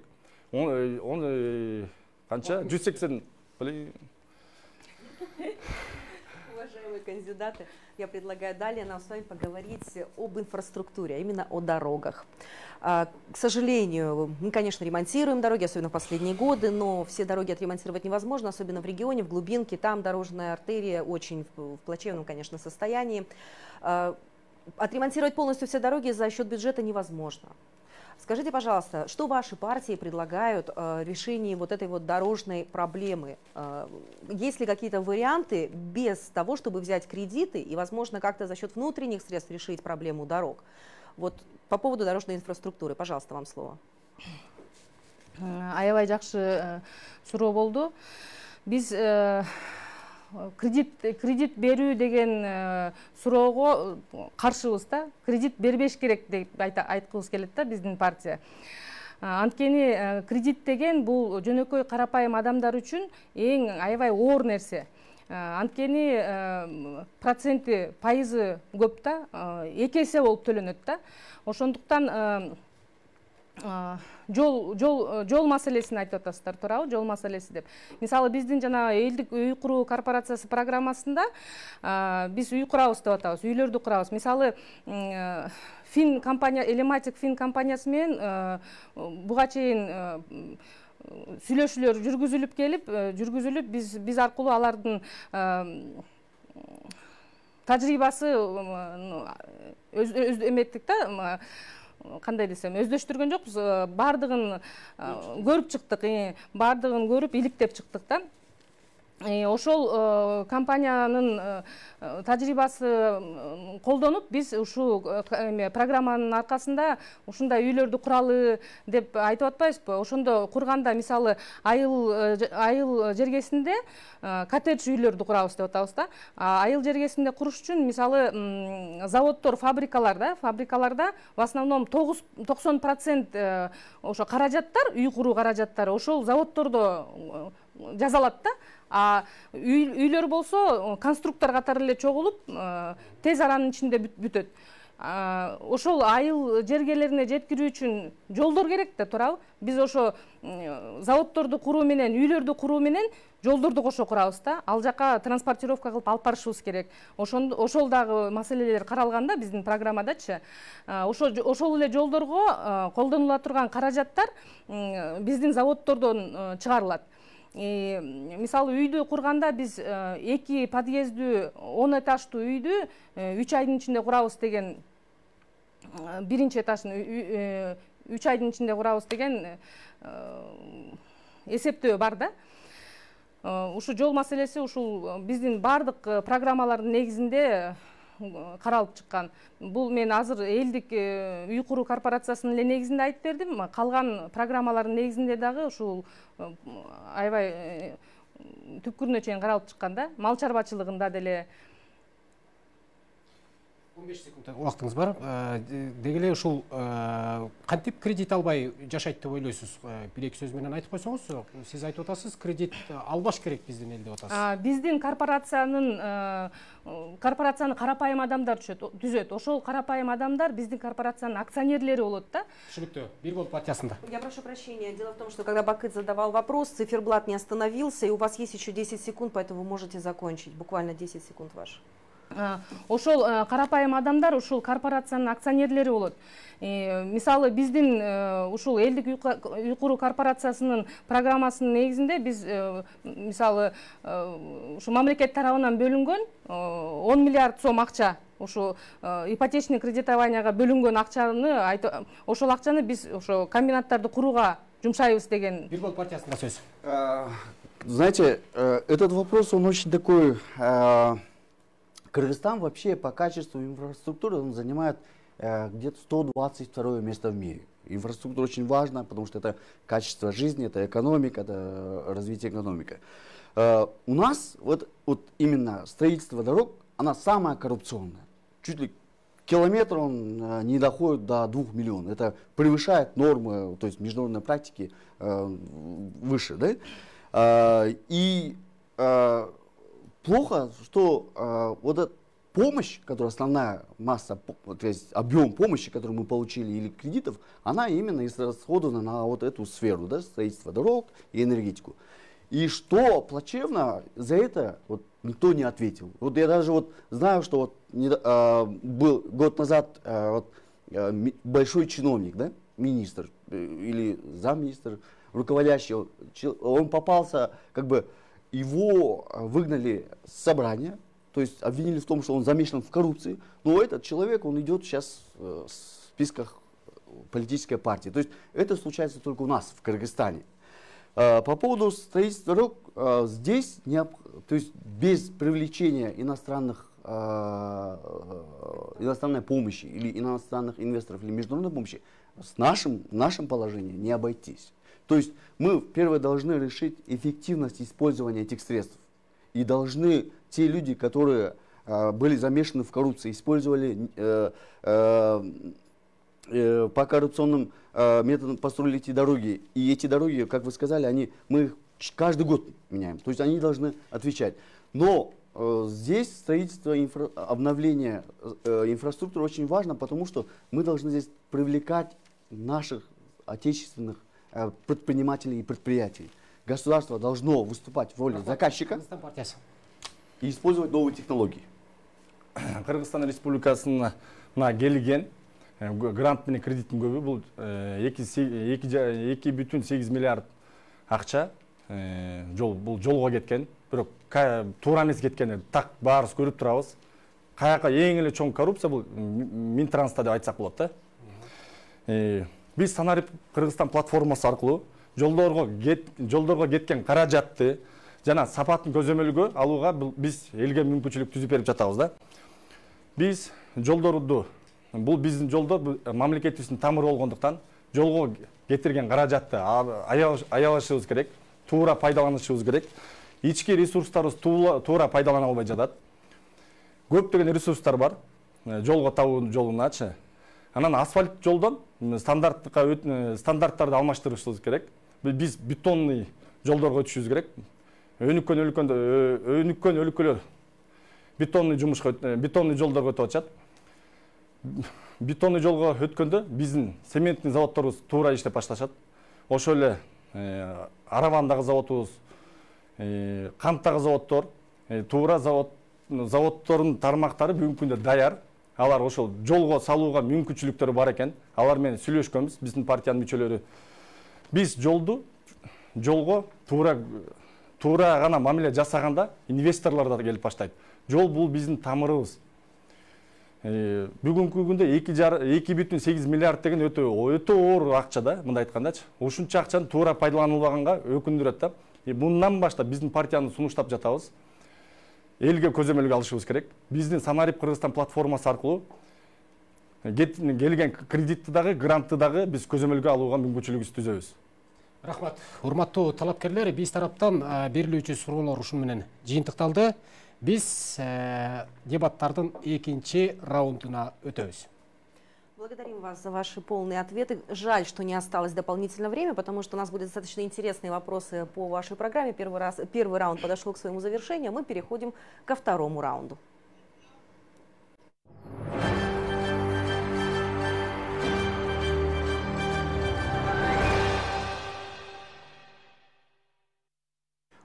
Канча? 180. Уважаемые кандидаты, я предлагаю далее нам с вами поговорить об инфраструктуре, а именно о дорогах. К сожалению, мы, конечно, ремонтируем дороги, особенно в последние годы, но все дороги отремонтировать невозможно, особенно в регионе, в глубинке. Там дорожная артерия очень в плачевном, конечно, состоянии. Отремонтировать полностью все дороги за счет бюджета невозможно. Скажите, пожалуйста, что ваши партии предлагают в решении вот этой вот дорожной проблемы? Есть ли какие-то варианты без того, чтобы взять кредиты и, возможно, как-то за счет внутренних средств решить проблему дорог? Вот по поводу дорожной инфраструктуры, пожалуйста, вам слово. Аябай жакшы суроо болду. Биз кредит берүү деген суроого каршыбыз да. Кредит бербеш керек деп айткыбыз келет да биздин партия. Анткени кредит деген бул жөнөкөй карапайым адамдар үчүн эң аябай оор нерсе. Анткени проценти, пайызы көп да, 2 эсе болуп төлөнөт да. Ошондуктан жол маселесин айтып атасыздар, туурабы? Жол маселеси деп. Мисалы биздин жана элдик үй куруу корпорациясы программасында биз үй курабыз деп атабыз, үйлөрдү курабыз. Мисалы Фин компания, Элематик Фин компаниясы менен буга чейин сүйлөшүүлөр жүргүзүлүп биз аркылуу алардын тажрыйбасы эметтик да, кандай десем, өздөштүргөн жокпуз, бардыгын көрүп чыктык, бардыгын көрүп иликтеп чыктык да. Ошол компаниянын тажрыйбасы колдонуп, биз ушул программанын аркасында ушундай үйлөрдү куралы деп айтып атпайбызбы? Ошондо курганда, мисалы, айыл жергесинде коттедж үйлөрдү курабыз деп атабыз да. Айыл жергесинде куруш үчүн, мисалы, заводдор, фабрикаларда в основном 90% ошо каражаттар, үй куруу каражаттары ошол заводдордо жазалат да. Үйлөр болсо конструктор катары эле чогулуп, тез аранын ичинде бүтөт. Ошол айыл жергелерине жеткирүү үчүн жолдор керек да, туурабы? Биз ошо заводдорду куруу менен, үйлөрдү куруу менен жолдорду кошо курабыз да. Ал жака транспортировка кылып алып барышыбыз керек. Ошол дагы маселелер каралган да биздин программадачы. Ошол эле жолдорго колдонула турган каражаттар биздин заводдордон чыгарылат. Мисалы, үйдү курганда биз 2 подъездүү 10 этаждуу үйдү 3 айдын ичинде курабыз деген, биринчи этажын 3 айдын ичинде курабыз деген эсептөө бар да. Ушу жол маселеси ушул биздин бардык программалардын негизинде каралып чыккан. Бул мен азыр элдик үй куруу корпорациясынын эле негизинде айтып бердим. Калган программалардын негизинде дагы ушул аябай түпкүрүнө чейин каралып чыккан да. Мал чарбачылыгында деле 15 секунд убактыңыз бар. Деги эле ушул кантип кредит албай жашайт деп ойлойсуз? Бир-эки сөз менен айтып койсоңуз, сиз айтып атасыз, кредит албаш керек биздин элде деп атасыз. Биздин корпорацияны карапайым адамдар түзөт. Ошол карапайым адамдар биздин корпорациянын акционерлери болот да. Түшүнүктүү. Бир бол партиясында. Я прошу прощения. Дело в том, что когда Бакыт задавал вопрос, циферблат не остановился, и у вас есть еще 10 секунд, поэтому вы можете закончить. Буквально 10 секунд ваш. Ошол карапайым адамдар ушул корпорациянын акционерлери болот. Мисалы, биздин ушул элдик үй куруу корпорациясынын программасынын негизинде биз мисалы ушу мамлекет тарабынан бөлүнгөн 10 миллиард сом акча, ушу ипотечный кредитованияга бөлүнгөн акчаны, ошол акчаны биз ошо комбинаттарды курууга жумшайбыз деген. Бир бол партиясында сөз. Знаете, этот вопрос, он очень такой... Кыргызстан вообще по качеству инфраструктуры он занимает где-то 122 место в мире. Инфраструктура очень важна, потому что это качество жизни, это экономика, это развитие экономики. У нас вот именно строительство дорог, она самая коррупционная. Чуть ли километр он не доходит до 2 миллионов. Это превышает нормы, то есть международной практики выше. Да? Плохо, что вот эта помощь, которая основная масса, то есть объем помощи, который мы получили, или кредитов, она именно израсходована на вот эту сферу, да, строительство дорог и энергетику. И что плачевно, за это вот никто не ответил. Вот я даже вот знаю, что был год назад большой чиновник, да, министр или замминистра, руководящий, он попался как бы... Его выгнали с собрания, то есть обвинили в том, что он замешан в коррупции. Но этот человек, он идет сейчас в списках политическая партия. То есть это случается только у нас, в Кыргызстане. По поводу строительства дорог, здесь то есть без привлечения иностранной помощи или иностранных инвесторов или международной помощи в нашем положении не обойтись. То есть мы первое должны решить эффективность использования этих средств. И должны те люди, которые были замешаны в коррупции, использовали по коррупционным методам построили эти дороги. И эти дороги, как вы сказали, мы их каждый год меняем. То есть они должны отвечать. Но здесь строительство, обновление инфраструктуры очень важно, потому что мы должны здесь привлекать наших отечественных предпринимателей и предприятий. Государство должно выступать в роли заказчика и использовать новые технологии. Кыргызстан Республикасына келген грант менен кредиттин көбү бул 2,8 миллиард акча бул жолго кеткен. Бирок туура эмес кеткен, так баарыбыз көрүп турабыз. Каяка эң эле чоң коррупция бул Минтранста деп айтсак болот да. Биз Санарип Кыргызстан платформасы аркылуу жолдорго кеткен каражатты жана сапатын көзөмөлгө алууга биз элге мүмкүнчүлүк түзүп берип жатабыз да. Биз жолдорду, бул биздин жолдор мамлекетибиздин тамыры болгондуктан жолго кетирген каражатты аябашыбыз керек, туура пайдаланышыбыз керек. Ички ресурстарыбыз туура пайдалана албай жатат. Көптөгөн ресурстар бар жолго табуу жолуначы. Анан асфальт жолдон стандарттарды алмаштырышыбыз керек. Биз бетонный жолдорго өтүшүбүз керек. Өнүккөн өлкөлөр бетонный жолдорго өтүп атышат. Бетонный жолго өткөндө биздин цементный заводдорубуз туура иштеп башташат. Ошо эле Аравандагы заводубуз, Канттагы заводдор, туура заводдордун тармактары бүгүнкү күндө даяр. Алар ошол жолго салууга мүмкүнчүлүктөрү бар экен. Алар менен сүйлөшкөнбүз, биздин партиянын мүчөлөрү. Биз жолго туура гана мамиле жасаганда инвесторлор да келип баштайт. Жол бул биздин тамырыбыз. Бүгүнкү күндө 2,8 миллиард деген өтө оор акча да, мындай айткандачы. Ушунча акчаны туура пайдаланылбаганга өкүндүрөт да. Мындан баштап биздин партияны сунуштап жатабыз. Элге көзөмөлгө алышыбыз керек. Биздин Санарип Кыргызстан платформасы аркылуу келген кредитти дагы, грантты дагы биз көзөмөлгө алууга мүмкүнчүлүгүбүздү түзөбүз. Рахмат. Урматтуу талапкерлер, биз тараптан берилүүчү суроолор ушун менен жыйынтыкталды. Биз дебаттардын экинчи раундуна өтөбүз. Благодарим вас за ваши полные ответы. Жаль, что не осталось дополнительное время, потому что у нас были достаточно интересные вопросы по вашей программе. Первый раунд подошел к своему завершению. Мы переходим ко второму раунду.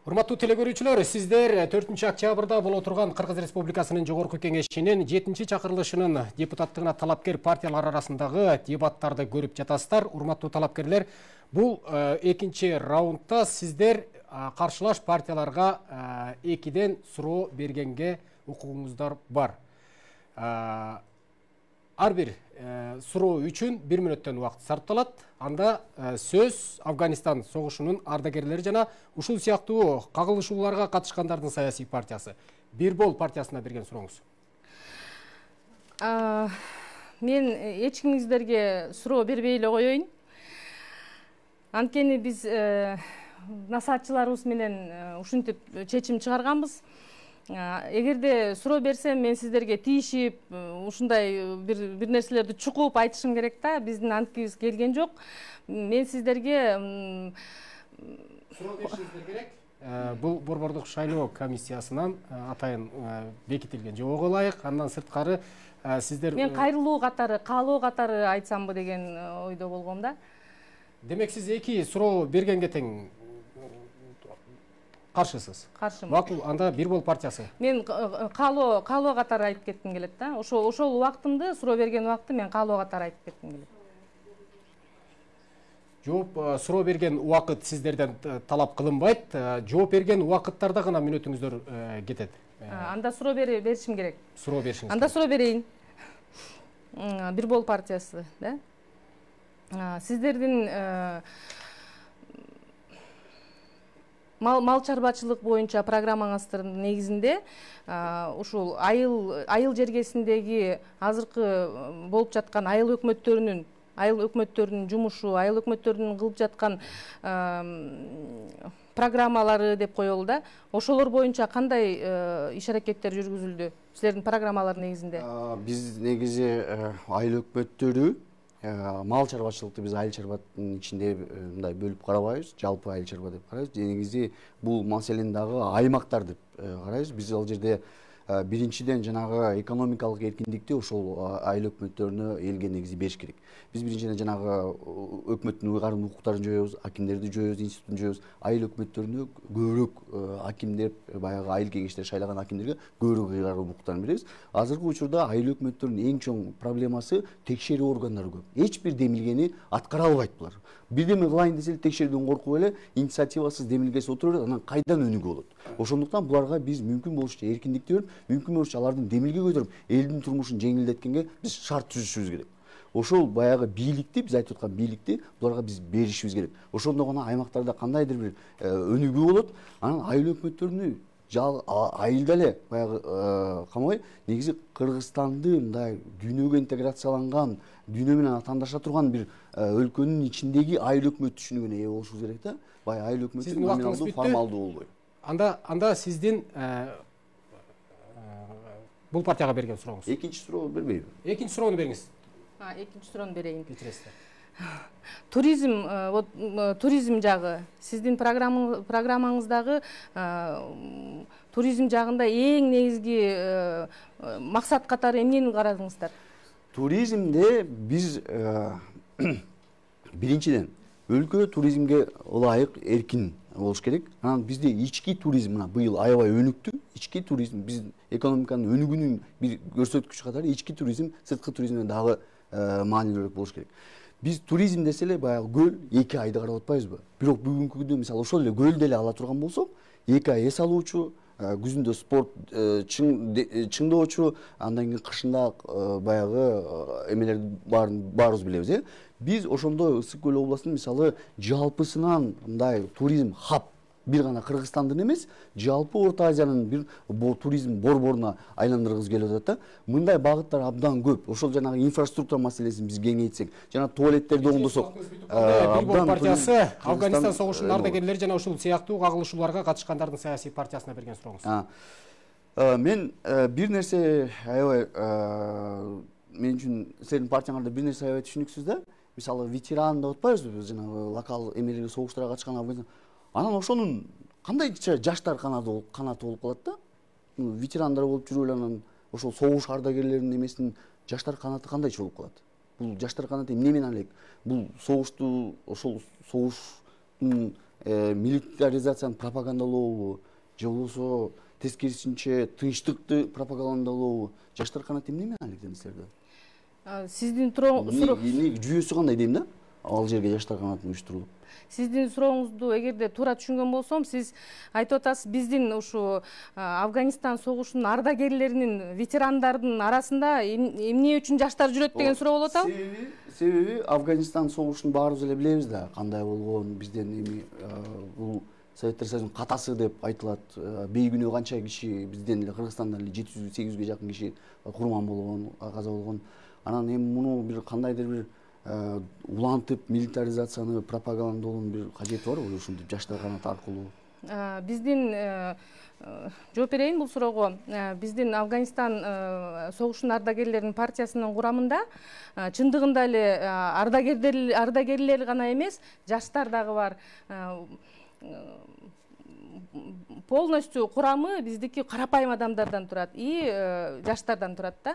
Урматтуу телекөрүүчүлөр, сиздер 4 октябрда боло турган Кыргыз Республикасынын Жогорку Кеңешинин 7 чакырылышынын депутаттыгына талапкер партиялар арасындагы дебаттарды көрүп жатасыздар. Урматтуу талапкерлер, бул экинчи раундда сиздер каршылаш партияларга 2ден суроо бергенге укугуңуздар бар. Ар бир суроо үчүн 1 мүнөттөн убакыт сарпталат. Анда сөз Афганистан согушунун ардагерлери жана ушул сыяктуу кагылышууларга катышкандардын саясий партиясы Бирбол партиясына берген сурооңуз. Мен эч кимиңиздерге суроо бербей эле коеюн. Анткени биз насаатчыларыбыз менен ушинтип чечим чыгарганбыз. Эгерде суроо берсем, мен сиздерге тийишип, ушундай бир нерселерди чукуп айтышым керек да. Биздин анткибиз келген жок. Мен сиздерге суроо беришиңиздер керек. Бул Борбордук шайлоо комиссиясынан атайын бекитилген жоого ылайык. Андан сырткары сиздер мен кайрылуу катары, каалоо катары айтсамбы деген ойдо болгом да. Демек сиз 2 суроо бергенге тең каршысыз. Каршымын. Макул, анда Бирбол партиясы. Мен каалоо катары айтып кетким келет да. Ошол убактымды, суроо берген убакытты мен каалоо катары айтып кетким келет. Жооп суроо берген убакыт сиздерден талап кылынбайт. Жооп берген убакыттарда гана мүнөтүңүздөр кетет. Анда суроо беришим керек. Суроо беришиңиз. Анда суроо берейин. Бирбол партиясы, да? сиздердин мал чарбачылык боюнча программаңыздын негизинде ушул айыл жергесиндеги азыркы болуп жаткан айыл өкмөттөрүнүн жумушу, айыл өкмөттөрүнүн кылып жаткан программалары деп коелу да. Ошолор боюнча кандай иш аракеттер жүргүзүлдү силердин программалар негизинде? Биз негизи айыл өкмөттөрү мал чарбачылыкты биз айыл чарбанын ичинде мындай бөлүп карабайбыз, жалпы айыл чарба деп карайбыз. Негизи бул маселени дагы аймактар деп карайбыз. Биз ал жерде биринчиден жанагы экономикалык эркиндикти ошол айыл өкмөттөрүнө элге негизи бериш керек. Биз биринчиден жанагы өкмөттүн ыйгарым укуктарын жоебуз, акимдерди жоебуз, институттун жоебуз. Айыл өкмөттөрүнө көбүрөөк акимдер, баягы айыл кеңештери шайлаган акимдерге көбүрөөк ыйгарым укуктарын беребиз. Азыркы учурда айыл өкмөттөрүнүн эң чоң проблемасы текшерүү органдары көп. Эч бир демилгени аткара албайт булар. Бирдеме кылайын десе текшерүүдөн коркуп эле инициативасыз демилгеси отура берет, анан кайдан өнүгүү болот. Ошондуктан буларга биз мүмкүн болушунча эркиндикти берип, мүмкүн болушунча алардын демилге көтөрүп, элдин турмушун жеңилдеткенге биз шарт түзүшүбүз керек. Ошол баягы бийликти, биз айтып аткан бийликти буларга биз беришибиз керек. Ошондо гана аймактарда кандайдыр бир өнүгүү болот. Анан айыл өкмөттөрүнү айылда эле баягы камабай, негизи Кыргызстанды мындай дүйнөгө интеграцияланган, дүйнө менен атаандаша турган бир өлкөнүн ичиндеги айыл өкмөт түшүнүгүнө ээ болушубуз керек да. Баягы айыл өкмөтү номиналдуу, формалдуу болбой. Анда сиздин бул партияга берген сурооңуз. Экинчи суроо бербейби? Экинчи суроону бериңиз. Экинчи суроону берейин. Кечиресиздер. Туризм жагы сиздин программаңыздагы туризм жагында эң негизги максат катары эмнени карадыңыздар? Туризмде биз биринчиден өлкө туризмге ылайык, эркин болуш керек. Анан бизде ички туризм быйыл аябай өнүктү. Ички туризм биздин экономиканын өнүгүүнүн бир көрсөткүчү катары ички туризм сырткы туризмден дагы маанилүүрөөк болуш керек. Биз туризм десе эле баягы көл 2 айды карап атпайбызбы? Бирок бүгүнкү күндө мисалы ошол эле көлдү эле ала турган болсок, 2 ай эс алуучу, күзүндө спорт чыңдоочу, андан кийин кышында баягы эмелерди баарыбыз билебиз, Биз ошондой Ысык көл областынын мисалы жалпысынан мындай туризм хаб бир гана Кыргызстандын эмес, жалпы Орто Азиянын бир туризм борборуна айландыргыбыз келип атат да. Мындай багыттар абдан көп. Ошол жанагы инфраструктура маселесин биз кеңейтсек, жана туалеттерди оңдосок. Бир партиясы Афганистан согушунун ардагерлери жана ушул сыяктуу кагылышууларга катышкандардын саясий партиясына берген сурооңуз. Мен бир нерсе аябай мен үчүн силердин партияңарда бир нерсе аябай түшүнүксүз да. Мисалы ветеран деп атпайбызбы биз жанагы локал эмелерге согуштарга катышкан Афганистан. Анан ошонун кандайча жаштар канаты болуп калат да. Ветерандар болуп жүрүп эле анан ошол согуш ардагерлеринин эмесинин жаштар канаты кандайча болуп калат. Бул жаштар канаты эмне менен элек? Бул согушту, ошол согуштун милитаризацияны пропагандалообу, же болбосо тескерисинче тынчтыкты пропагандалообу? Жаштар канаты эмне менен элек силерде? Сиздин жүйөсү кандай дейм да? Ал жерге жаштар канатын уюштурулуп. Сиздин сурооңузду эгерде туура түшүнгөн болсом, сиз айтып атасыз, биздин ушу Афганистан согушунун ардагерлеринин, ветерандардын арасында эмне үчүн жаштар жүрөт деген суроо болуп атабы? Себеби Афганистан согушун баарыбыз эле билебиз да, кандай болгон, бизден эми бул Советтер Союзунун катасы деп айтылат. Бейгүнөө канча киши бизден эле Кыргызстандан эле 700-800ге жакын киши курман болгон, каза болгон. Анан эми муну бир кандайдыр бир улантып милитаризацияны пропагандалоонун бир кажети барбы ушинтип жаштар канаты аркылуу? Биздин жооп берейин бул суроого. Биздин Афганистан согушунун ардагерлеринин партиясынын курамында чындыгында эле ардагерлер гана эмес, жаштар дагы бар. Полностью курамы биздики карапайым адамдардан турат и жаштардан турат да.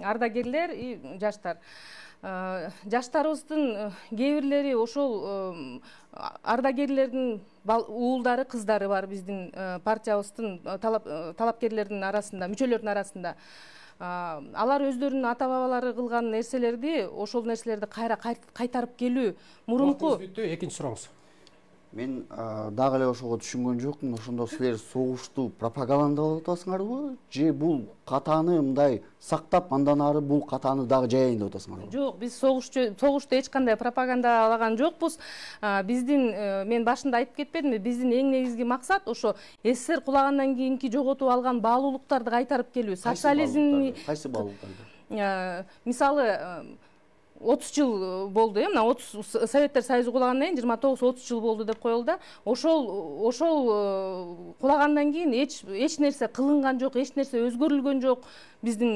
Ардагерлер и жаштар. Жаштарыбыздын кээ бирлери ошол ардагерлердин уулдары, кыздары бар биздин партиябыздын талапкерлердин арасында, мүчөлөрдүн арасында. Алар өздөрүнүн ата бабалары кылган нерселерди, ошол нерселерди кайра кайтарып келүү мурунку. Экинчи сурооңуз. Мен дагы эле ошого түшүнгөн жокмун. Ошондо силер согушту пропагандалап атасыңарбы? Же бул катаны мындай сактап, андан ары бул катаны дагы жаяйын деп атасыңарбы? Жок, биз согушту эч кандай пропагандалаган жокпуз. Биздин мен башында айтып кетпедимби? Биздин эң негизги максат ошо СССР кулагандан кийинки жоготуп алган баалуулуктарды кайтарып келүү. Социализм кайсы баалуулуктарды? Мисалы 30 жыл болду, мына 30 Советтер Союзу кулагандан кийин 29-30 жыл болду деп коелду да. Ошол кулагандан кийин эч нерсе кылынган жок, эч нерсе өзгөрүлгөн жок. Биздин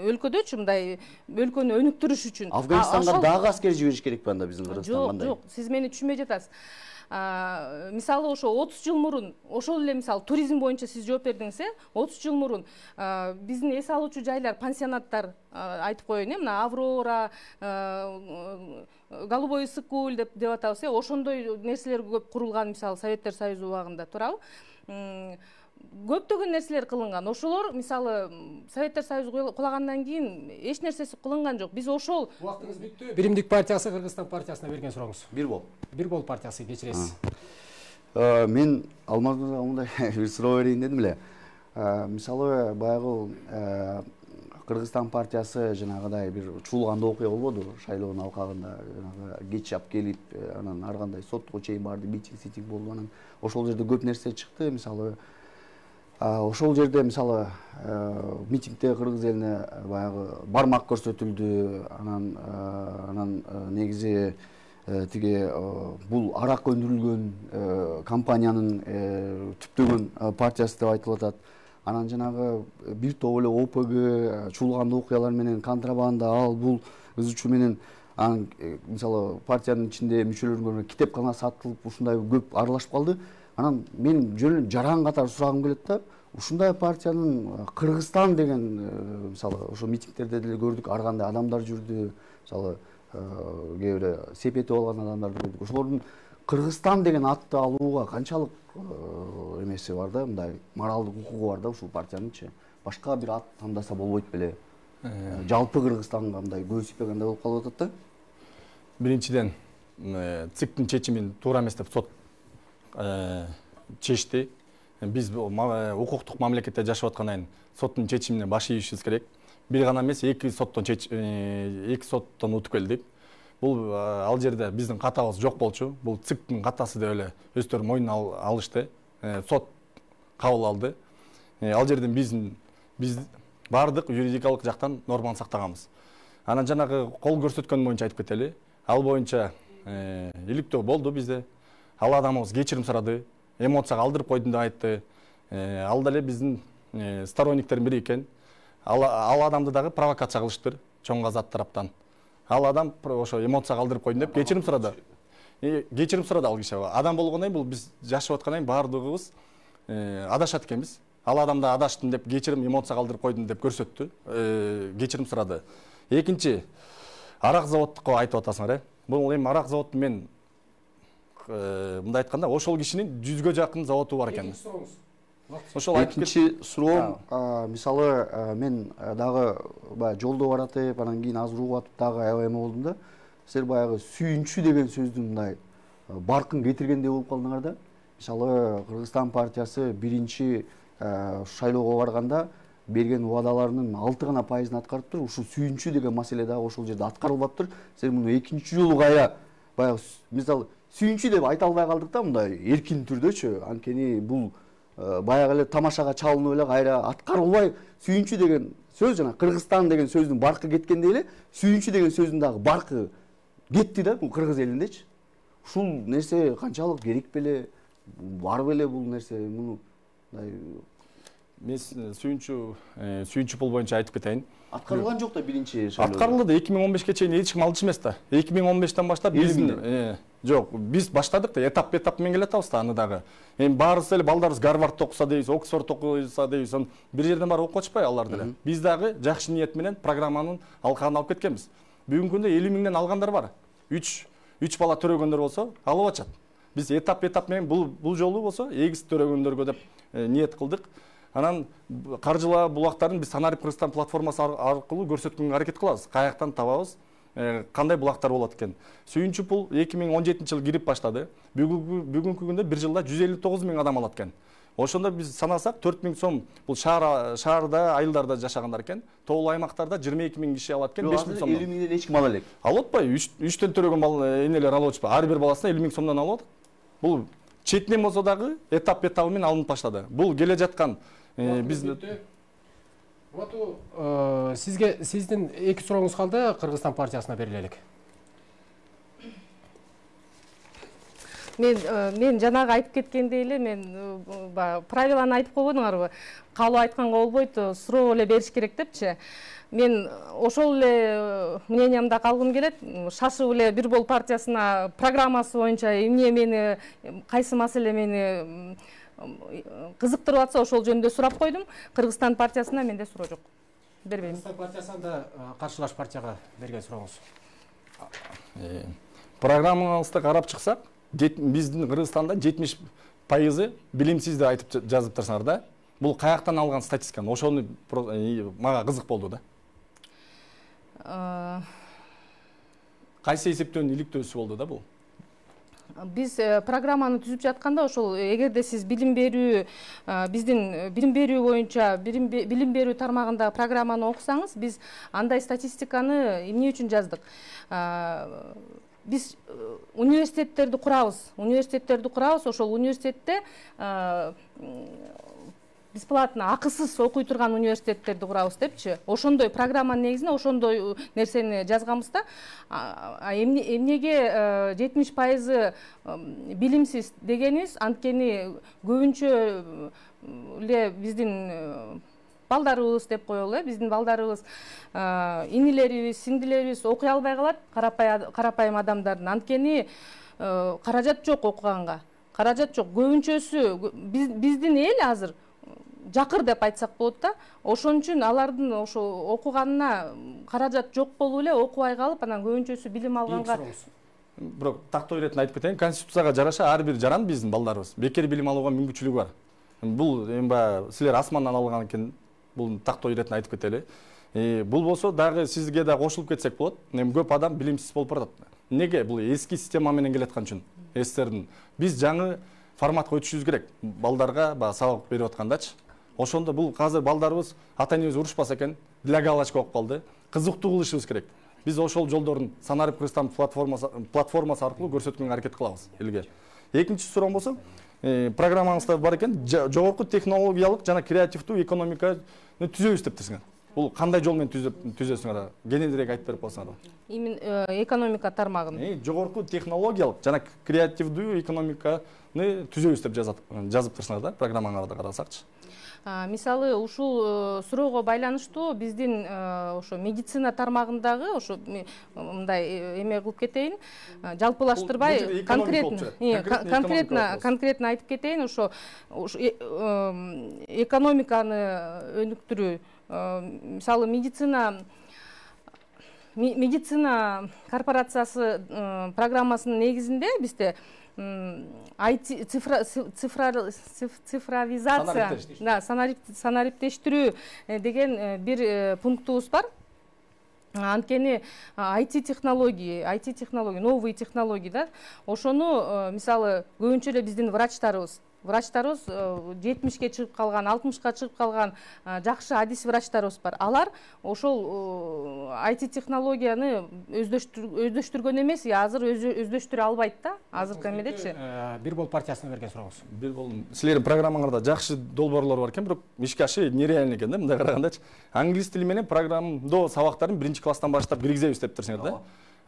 өлкөдөчү мындай өлкөнү өнүктүрүш үчүн. Афганистанга дагы аскер жибериш керек банда биздин Кыргызстан кандай? Жок, сиз мени түшүнбөй жатасыз. Мисалы ошо 30 жыл мурун, ошол эле мисалы туризм боюнча сиз жооп бердиңиз, 30 жыл мурун биздин эс алуучу жайлар, пансионаттар айтып коеюн, мына Аврора, Голубой Сыкуль деп атабыз, ошондой нерселер көп курулган, мисалы Советтер Союзу убагында, туурабы? Көптөгөн нерселер кылынган. Ошолор мисалы Советтер Союзу кулагандан кийин эч нерсеси кылынган жок. Биз ошол Убактыңыз бүттү. Биримдик партиясы Кыргызстан партиясына берген сурооңуз. Бир бол партиясы кечиресиз. Мен Алмазмырзага мындай бир суроо берейин дедим эле. Мисалы баягы Кыргызстан партиясы жанагыдай бир чуулганда окуя болбоду, шайлоонун алкагында жанагы кеч алып келип, анан ар кандай сотко чейин барды, митинг болду, анан ошол жерде көп нерсе чыкты. Мисалы ошол жерде мисалы митингде кыргыз элине баягы бармак көрсөтүлдү, анан негизи тиги бул арак өндүрүлгөн компаниянын түптөгөн партиясы деп айтылып атат. Анан жанагы бир топ эле ОПГ чуулганда окуялар менен контрабанда ал бул ызчуу менен анан мисалы партиянын ичинде мүчөлөрүнгө китепкана сатылып ушундай көп аралашып калды. Анан мен жөн жаран катары сурагым келет да, ушундай партиянын Кыргызстан деген мисалы ошо митингтерде деле көрдүк, ар кандай адамдар жүрдү, мисалы кээ бир сепети болгон адамдарды көрдүк. Ошолордун Кыргызстан деген атты алууга канчалык эмеси бар да, мындай моралдык укугу бар да ушул партиянынчы. Башка бир ат тандаса болбойт беле? Жалпы Кыргызстанга мындай көзсүпөгөндөй болуп калып атат да. Биринчиден ЦИКтин чечимин туура эмес деп сот чечти. Биз укуктук мамлекетте жашап аткандан кийин соттун чечимине баш ийишибиз керек. Бир гана эмес, эки соттон утуп келдик. Бул ал жерде биздин катабыз жок болчу. Бул ЦИКтин катасы деп эле өздөрү мойнуна алышты. Сот кабыл алды. Ал жерден биз бардык юридикалык жактан норманы сактаганбыз. Анан жанагы кол көрсөткөн боюнча айтып кетели. Ал боюнча иликтөө болду бизде. Ал адамыбыз кечирим сурады, эмоцияга алдырып койдум деп айтты. Ал деле биздин сторонниктердин бири экен. Ал адамды дагы провокация кылыштыр чоң казат тараптан. Ал адам ошо эмоцияга алдырып койдум деп кечирим сурады. Кечирим сурады ал киши. Адам болгондон кийин бул биз жашап аткандан кийин баардыгыбыз адашат экенбиз. Ал адамды адаштым деп кечирим эмоцияга алдырып койдум деп көрсөттү. Кечирим сурады. Экинчи, арак заводтука айтып атасыңар, Бул эми арак заводун мен мындай айтканда ошол кишинин 100гө жакын заводу бар экен. Ошол экинчи суроом, мисалы мен дагы баягы жолдо баратып, анан кийин азыр угуп атып дагы аябай эме болдум да. Силер баягы сүйүнчү деген сөздүн мындай баркын кетиргендей болуп калдыңар да. Мисалы Кыргызстан партиясы биринчи шайлоого барганда берген убадаларынын 6 гана пайызын аткарыптыр. Ушул сүйүнчү деген маселе дагы ошол жерде аткарылбаптыр. Силер муну экинчи жолу кайра баягы мисалы сүйүнчү деп айта албай калдык да, мындай эркин түрдөчү. Анткени бул баягы эле тамашага чалынып эле кайра аткарылбай сүйүнчү деген сөз жана Кыргызстан деген сөздүн баркы кеткендей эле сүйүнчү деген сөздүн дагы баркы кетти да бул кыргыз элиндечи. Ушул нерсе канчалык керек беле, бар беле бул нерсе, муну мен сүйүнчү пул боюнча айтып кетейин. Аткарылган жок да биринчи шайлоо. Аткарылды 2015ке чейин эч ким алчу эмес да. 2015тен баштап биздин жок, биз баштадык да, этап менен келатабыз да аны дагы. Эми баарыбыз эле балдарыбыз Гарвардта окуса дейбиз, Оксфорд окуса дейбиз, бир жерден барып окуп атышпайбы алар деле. Биз дагы жакшы ниет менен программанын алкагын алып кеткенбиз. Бүгүнкү күндө 50 миңден алгандар бар. 3 бала төрөгөндөр болсо алып атышат. Биз этап менен бул жолу болсо эгиз төрөгөндөргө деп ниет кылдык. Анан каржылаа булактарын биз Санарип Кыргызстан платформасы аркылуу көрсөткөнгө аракет кылабыз. Каяктан табабыз? кандай булактар болот экен. Сүйүнчү пул 2017-жылы кирип баштады. Бүгүнкү күндө бир жылда 159 000 адам алат экен. Ошондо биз санасак 4 000 сом бул шаарда, айылдарда жашагандар экен. Тоолуу аймактарда 22 000 киши алат экен, 5 000 сомдон. 50 000ден эч ким ала элек. Алып атпайбы? 3төн төрөгөн энелер алып атпайбы? Ар бир баласына 50 000 сомдон алып атат. Бул четинен болсо дагы этап менен алынып баштады. Бул келе жаткан биз сиздин эки сурооңуз калды, Кыргызстан партиясына берилелик. Мен жанагы айтып кеткендей эле, мен правиланы айтып койбодуңарбы? Калуу айтканга болбойт, суроо эле бериш керек депчи. Мен ошол эле мнениямда калгым келет. Шашып эле Бир бол партиясына программасы боюнча эмне мени, кайсы маселе мени кызыктырып атса ошол жөнүндө сурап койдум. Кыргызстан партиясына менде суроо жок. Бербейм. Кыргызстан партиясында каршылаш партияга берген сурооңуз. Программаңызды карап чыксак, биздин Кыргызстанда 70% билимсиз деп айтып жазып турсаңар да. Бул каяктан алган статистика? Ошону мага кызык болду да. Кайсы эсептөөнүн иликтөөсү болду да бул? Биз программаны түзүп жатканда ошол эгерде сиз билим берүү, биздин билим берүү боюнча билим берүү тармагындагы программаны окусаңыз, биз андай статистиканы эмне үчүн жаздык? Биз университеттерди курабыз. Ошол университетте бесплатно, акысыз окуй турган университеттерди курабыз депчи. Ошондой программанын негизинде ошондой нерсени жазганбыз да. Эмнеге 70% билимсиз дегенибиз, анткени көбүнчө эле биздин балдарыбыз деп коелу, биздин балдарыбыз, инилерибиз, сиңдилерибиз окуй албай калат, карапайым адамдардын. Анткени каражат жок окуганга. Каражат жок. Көбүнчөсү биздин эл азыр жакыр деп айтсак болот да. Ошон үчүн алардын ошо окуганына каражат жок болуп эле окубай калып, анан көбүнчөсү билим алганга. Бирок тактоо иретин айтып кетейин. Конституцияга жараша ар бир жаран биздин балдарыбыз бекер билим алууга мүмкүнчүлүгү бар. Бул эми силер асмандан алган экен, бул тактоо иретин айтып кетели. Бул болсо дагы сизге да кошулуп кетсек болот. Эми көп адам билимсиз болуп барат. Неге? Бул эски система менен келаткан үчүн. СССРдин. Биз жаңы форматка өтүшүбүз керек. Балдарга сабак берип аткандачы. Ошондо бул азыр балдарыбыз ата-энебиз урушпаса экен, для галочка окуп калды. Кызыктуу кылышыбыз керек. Биз ошол жолдорун Санарип Кыргызстан платформасы аркылуу көрсөткөнгө аракет кылабыз элге. Экинчи суроом болсо, программаңызда бар экен, жогорку технологиялык жана креативдүү экономиканы түзөбүз деп турсуңар. Бул кандай жол менен түзөсүңөр? Кененирээк айтып берип койсоңар. Именно экономика тармагын. Жогорку технологиялык жана креативдүү экономиканы түзөбүз деп жазып турсуңар да, программаңарды карасакчы. Мисалы, ушул суроого байланыштуу биздин ошо медицина тармагындагы ошо мындай эме кылып кетейин, жалпылаштырбай конкретно айтып кетейин, ошо экономиканы өнүктүрүү, мисалы медицина корпорациясы программасынын негизинде бизде IT цифровизация, санариптештирүү деген бир пунктубуз бар. Анткени IT технологии, новый технологии да. Ошону мисалы көбүнчө эле биздин врачтарыбыз 70-ке чыгып калган, 60-ка чыгып калган жакшы адис врачтарыбыз бар. Алар ошол IT технологияны өздөштүргөн эмес, азыр өздөштүрө албайт да, азыркы эмедечи. Бир бол партиясына берген сурооңуз. Бир бол силердин программаңарда жакшы долбоорлор бар экен, бирок ишке ашы нереально экен да, мындай карагандачы. Англис тили менен программдоо сабактарын 1-класстан баштап киргизебиз деп турсуңар да.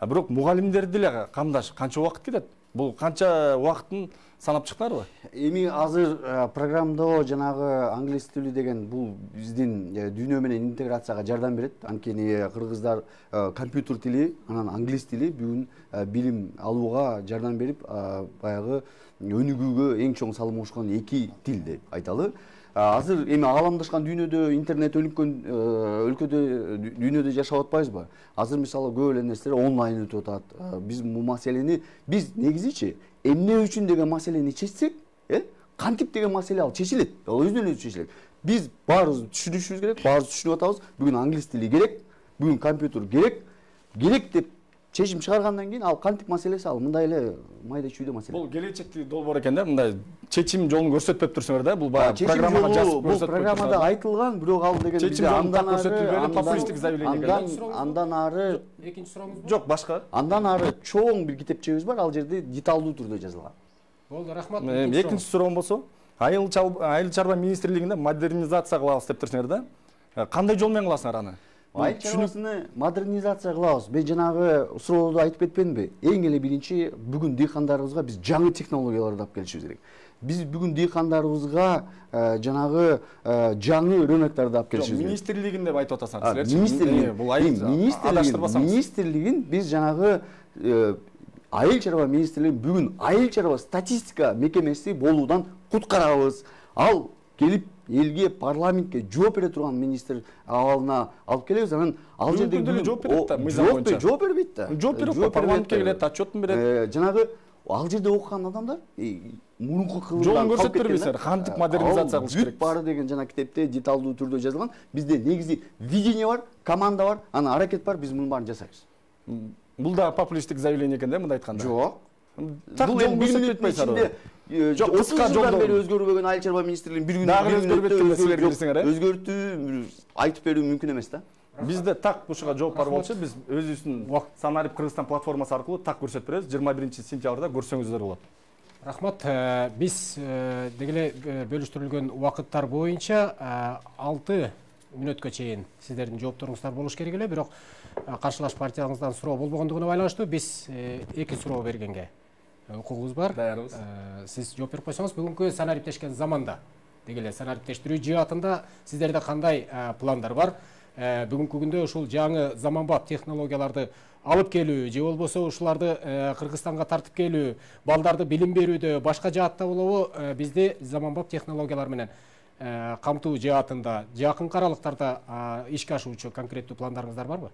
Бирок мугалимдерди эле камдаш канча убакыт кетет? Бул канча убакытын санап чыктыңарбы? Эми азыр программдоо жанагы англис тили деген бул биздин дүйнө менен интеграцияга жардам берет. Анткени кыргыздар компьютер тили, анан англис тили бүгүн билим алууга жардам берип, баягы өнүгүүгө эң чоң салым кошкон эки тил деп айталы. Азыр эми ааламдашкан дүйнөдө, интернет өнүккөн өлкөдө, дүйнөдө жашап атпайбызбы? Азыр мисалы көп эле нерселер онлайн өтүп атат. Биз бул маселени, биз негизичи эмне үчүн деген маселени чечсек, кантип деген маселе ал чечилет. Ал өзүнөн өзү чечилет. Биз баарыбыз түшүнүшүбүз керек, баарыбыз түшүнүп атабыз. Бүгүн англис тили керек, бүгүн компьютер керек. керек деп чечим чыгаргандан кийин ал кантип маселеси, ал мындай эле майда чүйдө маселе. Бул келечектеги долбоор экен да, мындай чечим жолун көрсөтпөп турсуңар да. Бул программага жазып көрсөтпөп. Бул программада айтылган, бирок ал деген чечим жолун так көрсөтүлбөйдө, популисттик заявление экен. Андан ары экинчи сурооңуз жок, башка. Андан ары чоң бир китепчебиз бар, ал жерде деталдуу түрдө жазылган. Болду, рахмат. Экинчи суроом болсо, айыл чарба министрлигинде модернизация кылабыз деп турсуңар да. Кандай жол менен кыласыңар аны? Айыл чарбасыны модернизация кылабыз. Мен жанагы суроодо айтып кетпедимби? Эң эле биринчи бүгүн дыйкандарыбызга биз жаңы технологияларды алып келишибиз керек. Биз бүгүн дыйкандарыбызга жанагы жаңы рыноктарды алып келишибиз керек. Министрлигин деп айтып атасыңар силерчи? Бул айыл министрлигин биз жанагы айыл чарба министрлигин бүгүн айыл чарба статистика мекемеси болуудан куткарабыз. Ал келип элге, парламентке жооп бере турган министр абалына алып келебиз. Анан ал жерде жооп берет да, мыйзам боюнча. Жооп бербейт да. Жооп берет, парламентке келет, отчетун берет. Жанагы ал жерде окуган адамдар мурунку кылымдан жолун көрсөтүп бербейсиңер, кантип модернизация кылыш керек. Бүт баары деген жана китепте деталдуу түрдө жазылган. Бизде негизи видение бар, команда бар, анан аракет бар, биз мунун баарын жасайбыз. Бул да популисттик заявление экен да, мындай айтканда. Жок. Так жол көрсөтүп атпайсыңар. Жок, 30 жылдан бери өзгөрбөгөн айыл чарба министрлигин бир күндө өзгөртүү айтып берүү мүмкүн эмес да. Бизде так ушуга жооп бар болчу, биз өзүбүздүн Санарип Кыргызстан платформасы аркылуу так көрсөтүп беребиз. 21-сентябрда көрсөңүздөр болот. Рахмат. Биз дегеле бөлүштүрүлгөн убакыттар боюнча 6 мүнөткө чейин сиздердин жоопторуңуздар болуш керек эле, бирок каршылаш партияңыздан суроо болбогондугуна байланыштуу биз 2 суроо бергенге укугубуз бар. Даярбыз. Сиз жооп берип койсоңуз, бүгүнкү санариптешкен заманда дегеле санариптештирүү жаатында сиздерде кандай пландар бар? Бүгүнкү күндө ушул жаңы заманбап технологияларды алып келүү же болбосо ушуларды Кыргызстанга тартып келүү, балдарды билим берүүдө башка жаатта болобу, бизде заманбап технологиялар менен камтуу жаатында жакынкы аралыктарда ишке ашуучу конкреттүү пландарыңыздар барбы?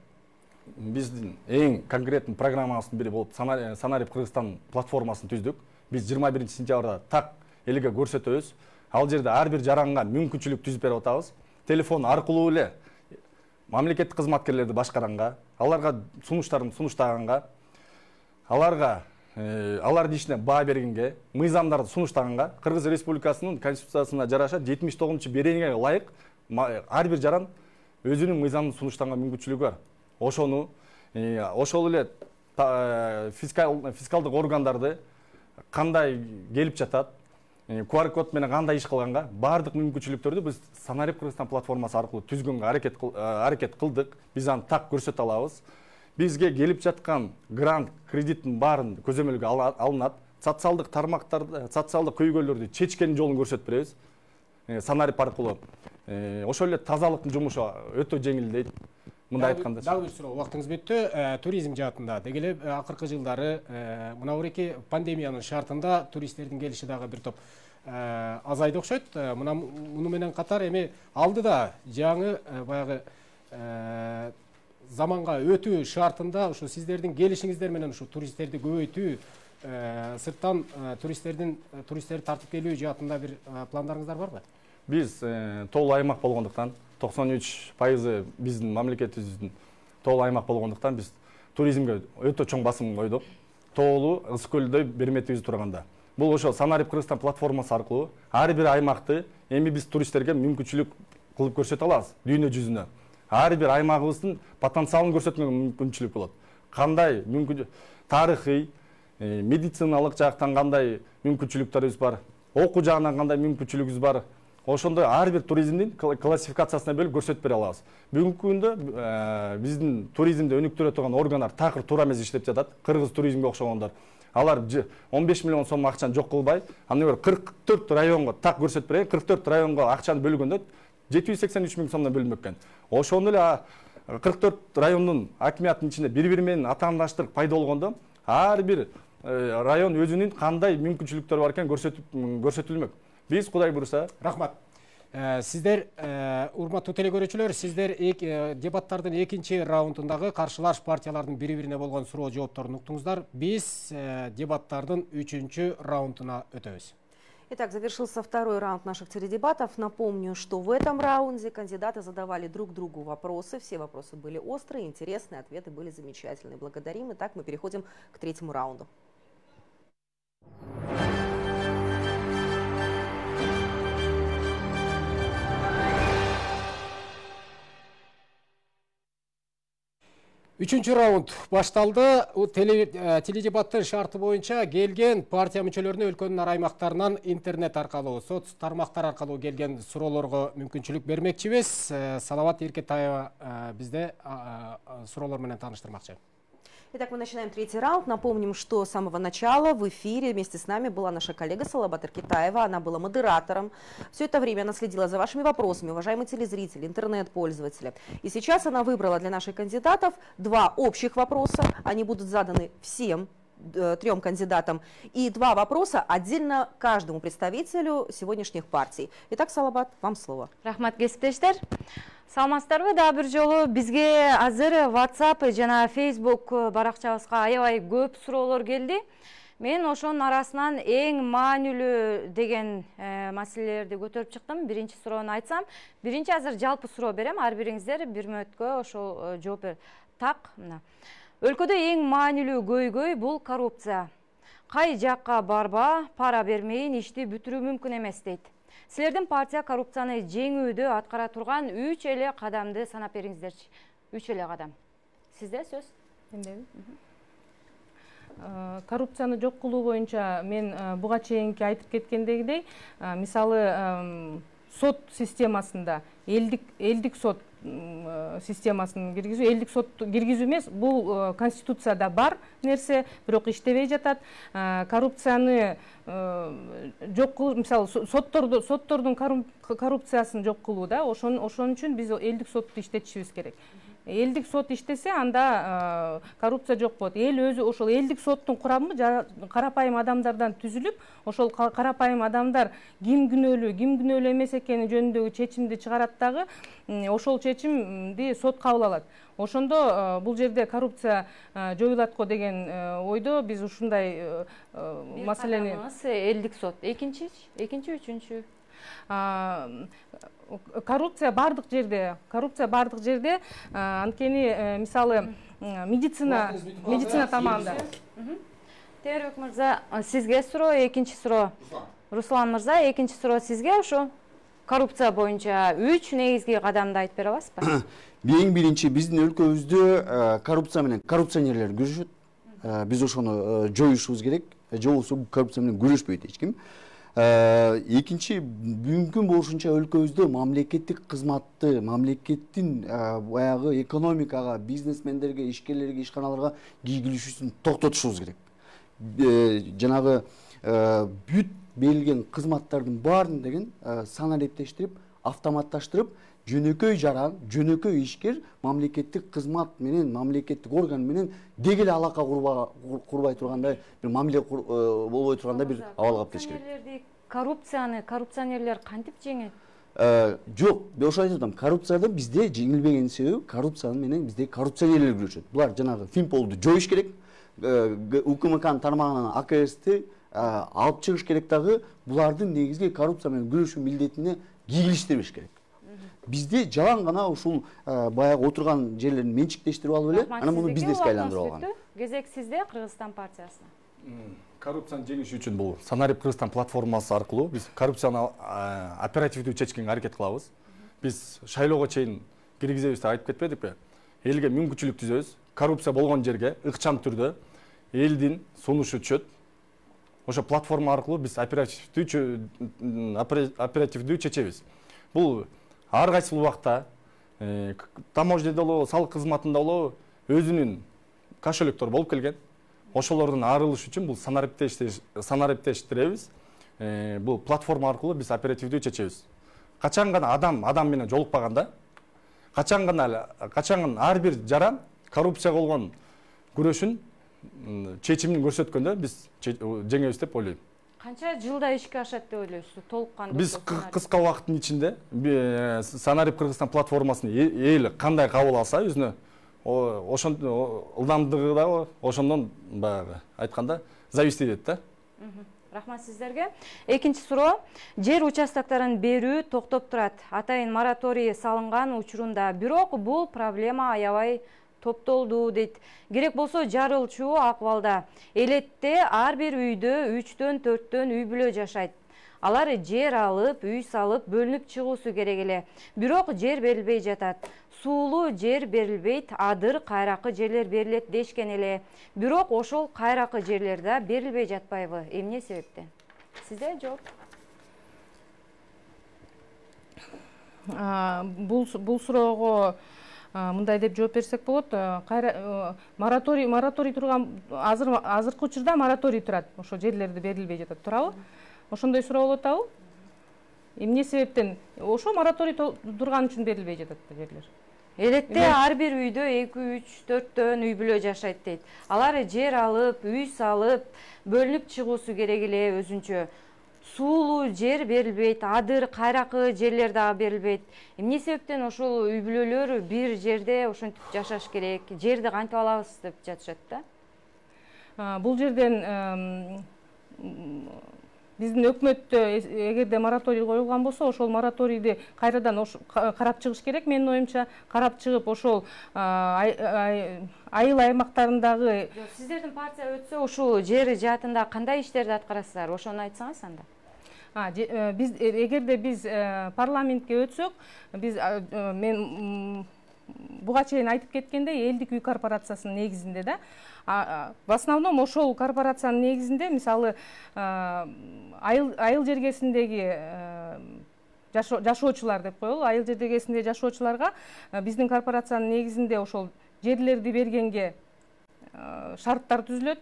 Биздин эң конкреттүү программабыздын бири болуп Санарип Кыргызстан платформасын түздүк. Биз 21-сентябрда так элге көрсөтөбүз. Ал жерде ар бир жаранга мүмкүнчүлүк түзүп берип атабыз. Телефон аркылуу эле мамлекеттик кызматкерлерди башкаранга, аларга сунуштарын сунуштаганга, алардын ишине баа бергенге, мыйзамдарды сунуштаганга, Кыргыз Республикасынын конституциясына жараша 79-беренеге ылайык ар бир жаран өзүнүн мыйзамын сунуштаганга мүмкүнчүлүгү бар. Ошону ошол эле фискалдык органдарды кандай келип жатат, QR код менен кандай иш кылганга баардык мүмкүнчүлүктөрдү биз Санарип Кыргызстан платформасы аркылуу түзгөнгө аракет кылдык. Биз аны так көрсөтө алабыз. Бизге келип жаткан грант, кредиттин баарын көзөмөлгө алынат. Социалдык тармактарды, социалдык көйгөйлөрдү чечкен жолун көрсөтүп беребиз. Санарип аркылуу. Ошол эле тазалыктын жумушу өтө жеңилдейт. Мындай айтканда. Дагы бир суроо, убактыңыз бүттү. Туризм жаатында дегеле акыркы жылдары мына буреки пандемиянын шартында туристтердин келиши дагы бир топ азайды окшойт. Муну менен катар эми алдыда жаңы баягы заманга өтүү шартында ушу сиздердин келишиңиздер менен ушу туристтерди көбөйтүү, сырттан туристтерди тартып келүү жаатында бир пландарыңыздар барбы? Биз тоолуу аймак болгондуктан 93% биздин мамлекетибиздин тоолуу аймак болгондуктан биз туризмге өтө чоң басым койдук. Тоолуу ысык көлдөй берметибиз турганда. Бул ошо Санарип Кыргызстан платформасы аркылуу ар бир аймакты эми биз туристтерге мүмкүнчүлүк кылып көрсөтө алабыз дүйнө жүзүнө. Ар бир аймагыбыздын потенциалын көрсөткөнгө мүмкүнчүлүк болот. Кандай тарыхый, медициналык жактан кандай мүмкүнчүлүктөрүбүз бар, окуу жагынан кандай мүмкүнчүлүгүбүз бар. Ошондой ар бир туризмдин классификациясына бөлүп көрсөтүп бере алабыз. Бүгүнкү күндө биздин туризмди өнүктүрө турган органдар такыр туура эмес иштеп жатат. Кыргыз туризмге окшогондор. Алар 15 миллион сом акчаны жок кылбай, аны 44 районго так көрсөтүп берген, 44 районго акчаны бөлгөндө 783 миң сомдон бөлүнмөк экен. Ошондо эле 44 райондун акимиятынын ичинде бири-бири менен атаандаштык пайда болгондо, ар бир район өзүнүн кандай мүмкүнчүлүктөрү бар экен көрсөтүлмөк. Биз Кудай буйруса. Рахмат. Сиздер, урматтуу телекөрүүчүлөр, сиздер дебаттардын экинчи раундундагы каршылаш партиялардын бири-бирине болгон суроо жоопторун уктуңуздар. Биз дебаттардын 3-раундуна өтөбүз. Итак, завершился второй раунд наших теледебатов. Напомню, что в этом раунде кандидаты задавали друг другу вопросы. Все вопросы были острые, интересные, ответы были замечательные. Благодарим. Итак, мы переходим к третьему раунду. Үчүнчү раунд башталды. Теледебаттын шарты боюнча келген партия мүчөлөрүнө өлкөнүн ар аймактарынан интернет аркылуу, соц тармактар аркылуу келген суроолорго мүмкүнчүлүк бермекчибиз. Салават Эркетаева бизде суроолор менен тааныштырмакчы. Итак, мы начинаем третий раунд. Напомним, что с самого начала в эфире вместе с нами была наша коллега Салабат Эркетаева. Она была модератором. Все это время она следила за вашими вопросами, уважаемые телезрители, интернет-пользователи. И сейчас она выбрала для наших кандидатов два общих вопроса. Они будут заданы всем трем кандидатам. И два вопроса отдельно каждому представителю сегодняшних партий. Итак, Салабат, вам слово. Рахмат кесиптештер. Саламатсыздарбы, да бир жолу бизге азыр WhatsApp жана Facebook баракчабызга аябай көп суроолор келди. Мен ошонун арасынан эң маанилүү деген маселелерди көтөрүп чыктым. Биринчи суроону айтсам, биринчи азыр жалпы суроо берем, ар бириңиздер бир мүнөткө ошол жооп бер. Так, мына. Өлкөдө эң маанилүү көйгөй бул коррупция. Кай жакка барба, пара бермейин ишти бүтүрүү мүмкүн эмес дейт. Силердин партия коррупцияны жеңүүдө аткара турган 3 эле кадамды санап бериңиздерчи. 3 эле кадам. Сизде сөз? Коррупцияны жок кылуу боюнча мен буга чейинки айтып кеткендегидей, мисалы сот системасында элдик сот системасын киргизүү, элдик сот киргизүү эмес, бул конституцияда бар нерсе, бирок иштебей жатат. Коррупцияны жок кылуу, мисалы соттордун коррупциясын жок кылуу да, ошон үчүн биз элдик сотты иштетишибиз керек. Элдик сот иштесе, анда коррупция жок болот. Эл өзү ошол элдик соттун курамы карапайым адамдардан түзүлүп, ошол карапайым адамдар ким күнөөлүү эмес экени жөнүндөгү чечимди чыгарат дагы, ошол чечимди сот кабыл алат. Ошондо бул жерде коррупция жоюлат го деген ойдо биз ушундай маселени. Элдик сот. Экинчи, үчүнчү. Коррупция бардык жерде, анткени мисалы медицина тамамында. Тербек мырза, сизге суроо, экинчи суроо. Руслан мырза, экинчи суроо сизге ошо коррупция боюнча 3 негизги кадамды айтып бере аласызбы? Эң биринчи биздин өлкөбүздө коррупция менен коррупционерлер күрөшөт. Биз ошону жоюшубуз керек. Же болбосо коррупция менен күрөшпөйт эч ким. Экинчи, мүмкүн болушунча өлкөбүздө мамлекеттик кызматты, мамлекеттин баягы экономикага, бизнесмендерге, ишкерлерге, ишканаларга кийгилишүүсүн токтотушубуз керек. Жанагы бүт берилген кызматтардын баарын деген санариптештирип, автоматташтырып, жөнөкөй жаран, жөнөкөй ишкер мамлекеттик кызмат менен, мамлекеттик орган менен дегеле алака курбай тургандай, бир мамиле болбой тургандай бир абалга алып келиш керек. Коррупционерлер кантип жеңет? Жок, мен ошо айтып атам, коррупцияда бизде жеңилбеген себеби коррупция менен бизде коррупционерлер күрөшөт. Булар жанагы Финполду жоюш керек, УКМКнын тармагынан АКСти алып чыгыш керек дагы, булардын негизги коррупция менен күрөшүү милдетине кийгилиштирбеш керек. Bizde жалаң гана ушул баягы отурган жерлерин менчиктештирип алып эле, анан муну бизнеске айландырып алган. Кезек сизде Кыргызстан партиясына. Коррупцияны жеңиш үчүн бул Санарип Кыргызстан платформасы аркылуу биз коррупцияны оперативдүү чечкенге аракет кылабыз. Биз шайлоого чейин киргизебиз деп айтып кетпедикпи? Элге мүмкүнчүлүк түзөбүз. Коррупция болгон жерге ыкчам түрдө элдин сунушу түшөт. Ошо платформа аркылуу биз оперативдүү чечебиз. Бул ар кайсы убакта таможняда болобу, салык кызматында болобу өзүнүн кошелектор болуп келген. Ошолордун арылыш үчүн бул санариптештиребиз. Бул платформа аркылуу биз оперативдүү чечебиз. Качан гана адам менен жолукпаганда, качан ар бир жаран коррупция болгон күрөшүн чечимин көрсөткөндө биз жеңебиз деп ойлойм. Канча жылда ишке ашат деп ойлойсуз? Толук кандуу? Биз кыска убакыттын ичинде Санарип Кыргызстан платформасын эл кандай кабыл алса өзүнө ошондун ылдамдыгы да ошондон баягы айтканда зависит этет да. Рахмат сиздерге. Экинчи суроо. Жер участоктарын берүү токтоп турат. Атайын мораторий салынган учурунда. Бирок бул проблема аябай топтолду дейт. Керек болсо жарылчу акыбалда. Элетте ар бир үйдө 3-төн 4төн үй бүлө жашайт. Алар жер алып, үй салып, бөлүнүп чыгуусу керек эле. Бирок жер берилбей жатат. Суулуу жер берилбейт, адыр, кайракы жерлер берилет дешкен эле. Бирок ошол кайракы жерлер да берилбей жатпайбы? Эмне себептен? Сизде жооп? Бул суроого мындай деп жооп берсек болот. Мораторий турган азыркы учурда мораторий турат. Ошо жерлерди берилбей жатат, турабы? Ошондой суроо болуп атабы? Эмне себептен? Ошо мораторий турган үчүн берилбей жатат жерлер. Элетте ар бир үйдө 2-3-4төн үй бүлө жашайт дейт. Алар жер алып, үй салып, бөлүнүп чыгуусу керек эле өзүнчө. Суулуу жер берилбейт, адыр, кайракы жерлер дагы берилбейт. Эмне себептен ошол үй бүлөлөр бир жерде ошентип жашаш керек? Жерди кантип алабыз деп жатышат да. Бул жерден биздин өкмөттө эгерде мораторий коюлган болсо, ошол мораторийди кайрадан карап чыгыш керек. Менин оюмча, карап чыгып ошол айыл аймактарындагы. Сиздердин партия өтсө, ушул жер жаатында кандай иштерди аткарасыздар? Ошону айтсаңыз анда. Биз эгерде биз парламентке өтсөк, мен буга чейин айтып кеткендей, элдик үй корпорациясынын негизинде да, в основном ошол корпорациянын негизинде, мисалы, айыл жергесиндеги жашоочулар деп коелу, айыл жергесинде жашоочуларга биздин корпорациянын негизинде ошол жерлерди бергенге шарттар түзүлөт.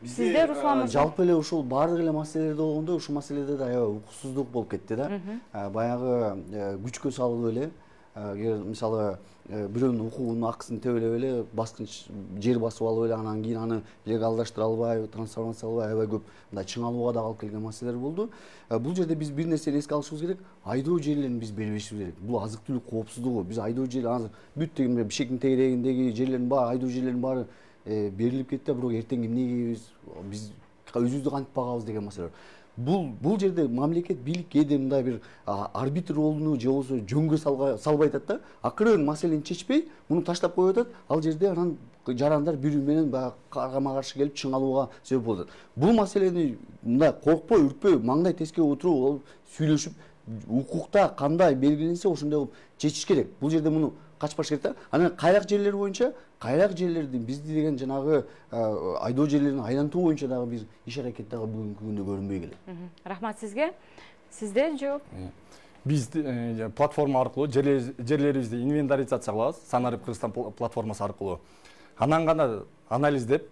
Сиздер Руслан жалпы эле ушул баардык эле маселелерде болгондо, ушул маселеде да аябай укуксуздук болуп кетти да. Баягы күчкө салып эле, мисалы бирөөнүн укугунун акысын төлөп эле баскынч жер басып алып эле, анан кийин аны легалдаштыра албай, трансформация албай аябай көп мындай чыңалууга да алып келген маселелер болду. Бул жерде биз бир нерсени эске алышыбыз керек. Айдоо жерлерин биз бербешибиз керек. Бул азык түлүк коопсуздугу. Биз айдоо жер азыр бүт деген бишектин тегерегиндеги жерлердин баары, айдоо жерлердин баары берилип кетти, бирок эртең эмне кийебиз, биз өзүбүздү кантип багабыз деген маселе. Бул жерде мамлекет, бийлик кээде мындай бир арбитр ролуну же болбосо жөнгө салбай атат да, акырын маселени чечпей, муну таштап коюп атат. Ал жерде анан жарандар бири менен баягы карама каршы келип чыңалууга себеп болот. Бул маселени мындай коркпой, үркпөй, маңдай тескеге отуруп, сүйлөшүп, укукта кандай белгиленсе ошондой кылып чечиш керек. Бул жерде муну качпаш керек да. Анан кайрак жерлер боюнча, кайрак жерлерди бизди деген жанагы айдоо жерлерин айлантуу боюнча дагы бир иш аракет дагы бүгүнкү күндө көрүнбөй келет. Рахмат сизге. Сизде жооп? Биз платформа аркылуу жерлерибизди инвентаризация кылабыз, Санарип Кыргызстан платформасы аркылуу. Анан гана анализдеп,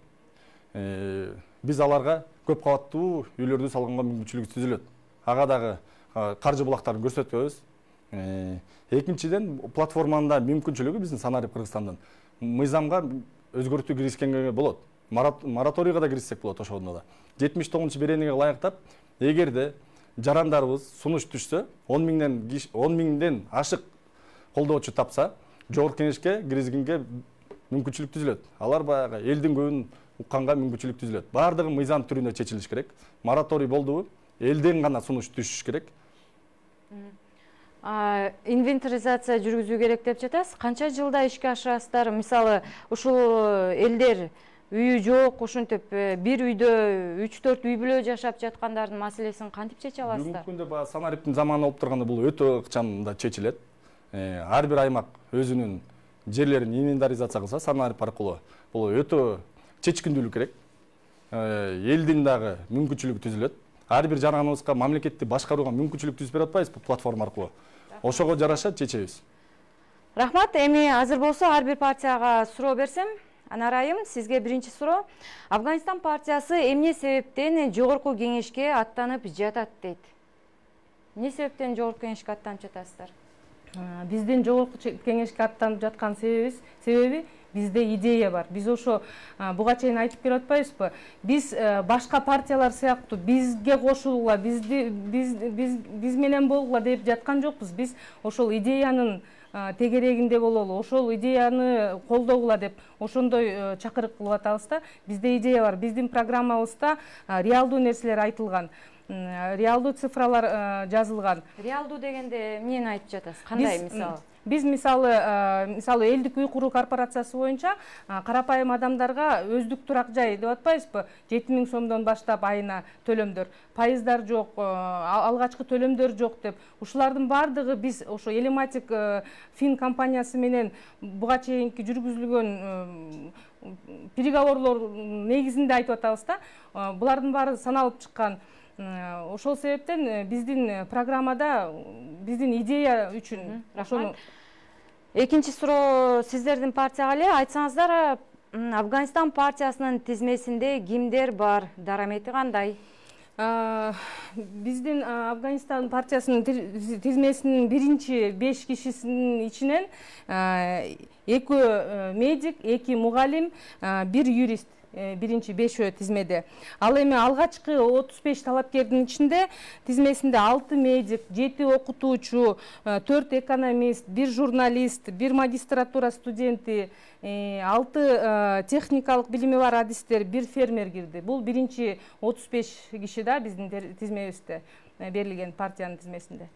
биз аларга көп кабаттуу үйлөрдү салганга мүмкүнчүлүк түзүлөт. Ага дагы каржы булактарын көрсөтөбүз. Экинчиден, платформанын мүмкүнчүлүгү биздин Санарип Кыргызстандын мыйзамга өзгөртүү киргизгенге болот. Мораторийга да киргизсек болот ошондо да. 79-беренеге ылайыктап, эгерде жарандарыбыз сунуш түшсө, 10 миңден ашык колдоочу тапса, жогорку кеңешке киргизгенге мүмкүнчүлүк түзүлөт. Алар баягы элдин көбүн укканга мүмкүнчүлүк түзүлөт. Бардыгы мыйзам түрүндө чечилиш керек. Мораторий болдубу, элден гана сунуш түшүш керек. Инвентаризация жүргүзүү керек деп жатасыз. Канча жылда ишке ашырасыздар? Мисалы, ушул элдер үйү жок, ошентип бир үйдө 3-4 үй бүлө жашап жаткандардын маселесин кантип чече аласыздар? Бүгүнкү күндө баягы Санариптин заманы болуп турганда бул өтө ыкчам чечилет. Ар бир аймак өзүнүн жерлерин инвентаризация кылса, Санарип аркылуу бул өтө чечкиндүүлүк керек. Элдин дагы мүмкүнчүлүгү түзүлөт. Ар бир жараныбызга мамлекетти башкарууга мүмкүнчүлүк түзүп берип атпайбызбы бул платформа аркылуу? Ошого жараша чечебиз. Рахмат. Эми азыр болсо ар бир партияга суроо берсем, Анарайым, сизге биринчи суроо. Афганистан партиясы эмне себептен жогорку кеңешке аттанып жатат дейт? Эмне себептен жогорку кеңешке аттанып жатасыздар? Биздин жогорку кеңешке аттанып жаткан себеби бизде идея бар. Биз ошо буга чейин айтып келип атпайбызбы? Биз башка партиялар сыяктуу бизге кошулгула, биз менен болгула деп жаткан жокпуз. Биз ошол идеянын тегерегинде бололу, ошол идеяны колдогула деп ошондой чакырык кылып атабыз да. Бизде идея бар. Биздин программабызда реалдуу нерселер айтылган, реалдуу цифралар жазылган. Реалдуу дегенде эмнени айтып жатасыз? Кандай мисалы? Биз мисалы элдик үй куруу корпорациясы боюнча карапайым адамдарга өздүк турак жай деп атпайбызбы? 7000 сомдон баштап айына төлөмдөр, пайыздар жок, алгачкы төлөмдөр жок деп. Ушулардын бардыгы биз ошо Элематик Фин компаниясы менен буга чейинки жүргүзүлгөн переговорлор негизинде айтып атабыз да. Булардын баары саналып чыккан. Ошол себептен биздин программада биздин идея үчүн ошону. Экинчи суроо сиздердин партияга эле. Айтсаңыздар, Афганистан партиясынын тизмесинде кимдер бар, дарамети кандай? Биздин Афганистан партиясынын тизмесинин биринчи 5 кишисинин ичинен 2 медик, 2 мугалим, 1 юрист. Биринчи 5 тизмеде. Ал эми алгачкы 35 талапкердин ичинде тизмесинде 6 медик, 7 окутуучу, 4 экономист, 1 журналист, 1 магистратура студенти, 6 техникалык билими бар адистер, 1 фермер кирди. Бул биринчи 35 киши да биздин тизмебизде берилген партиянын тизмесинде.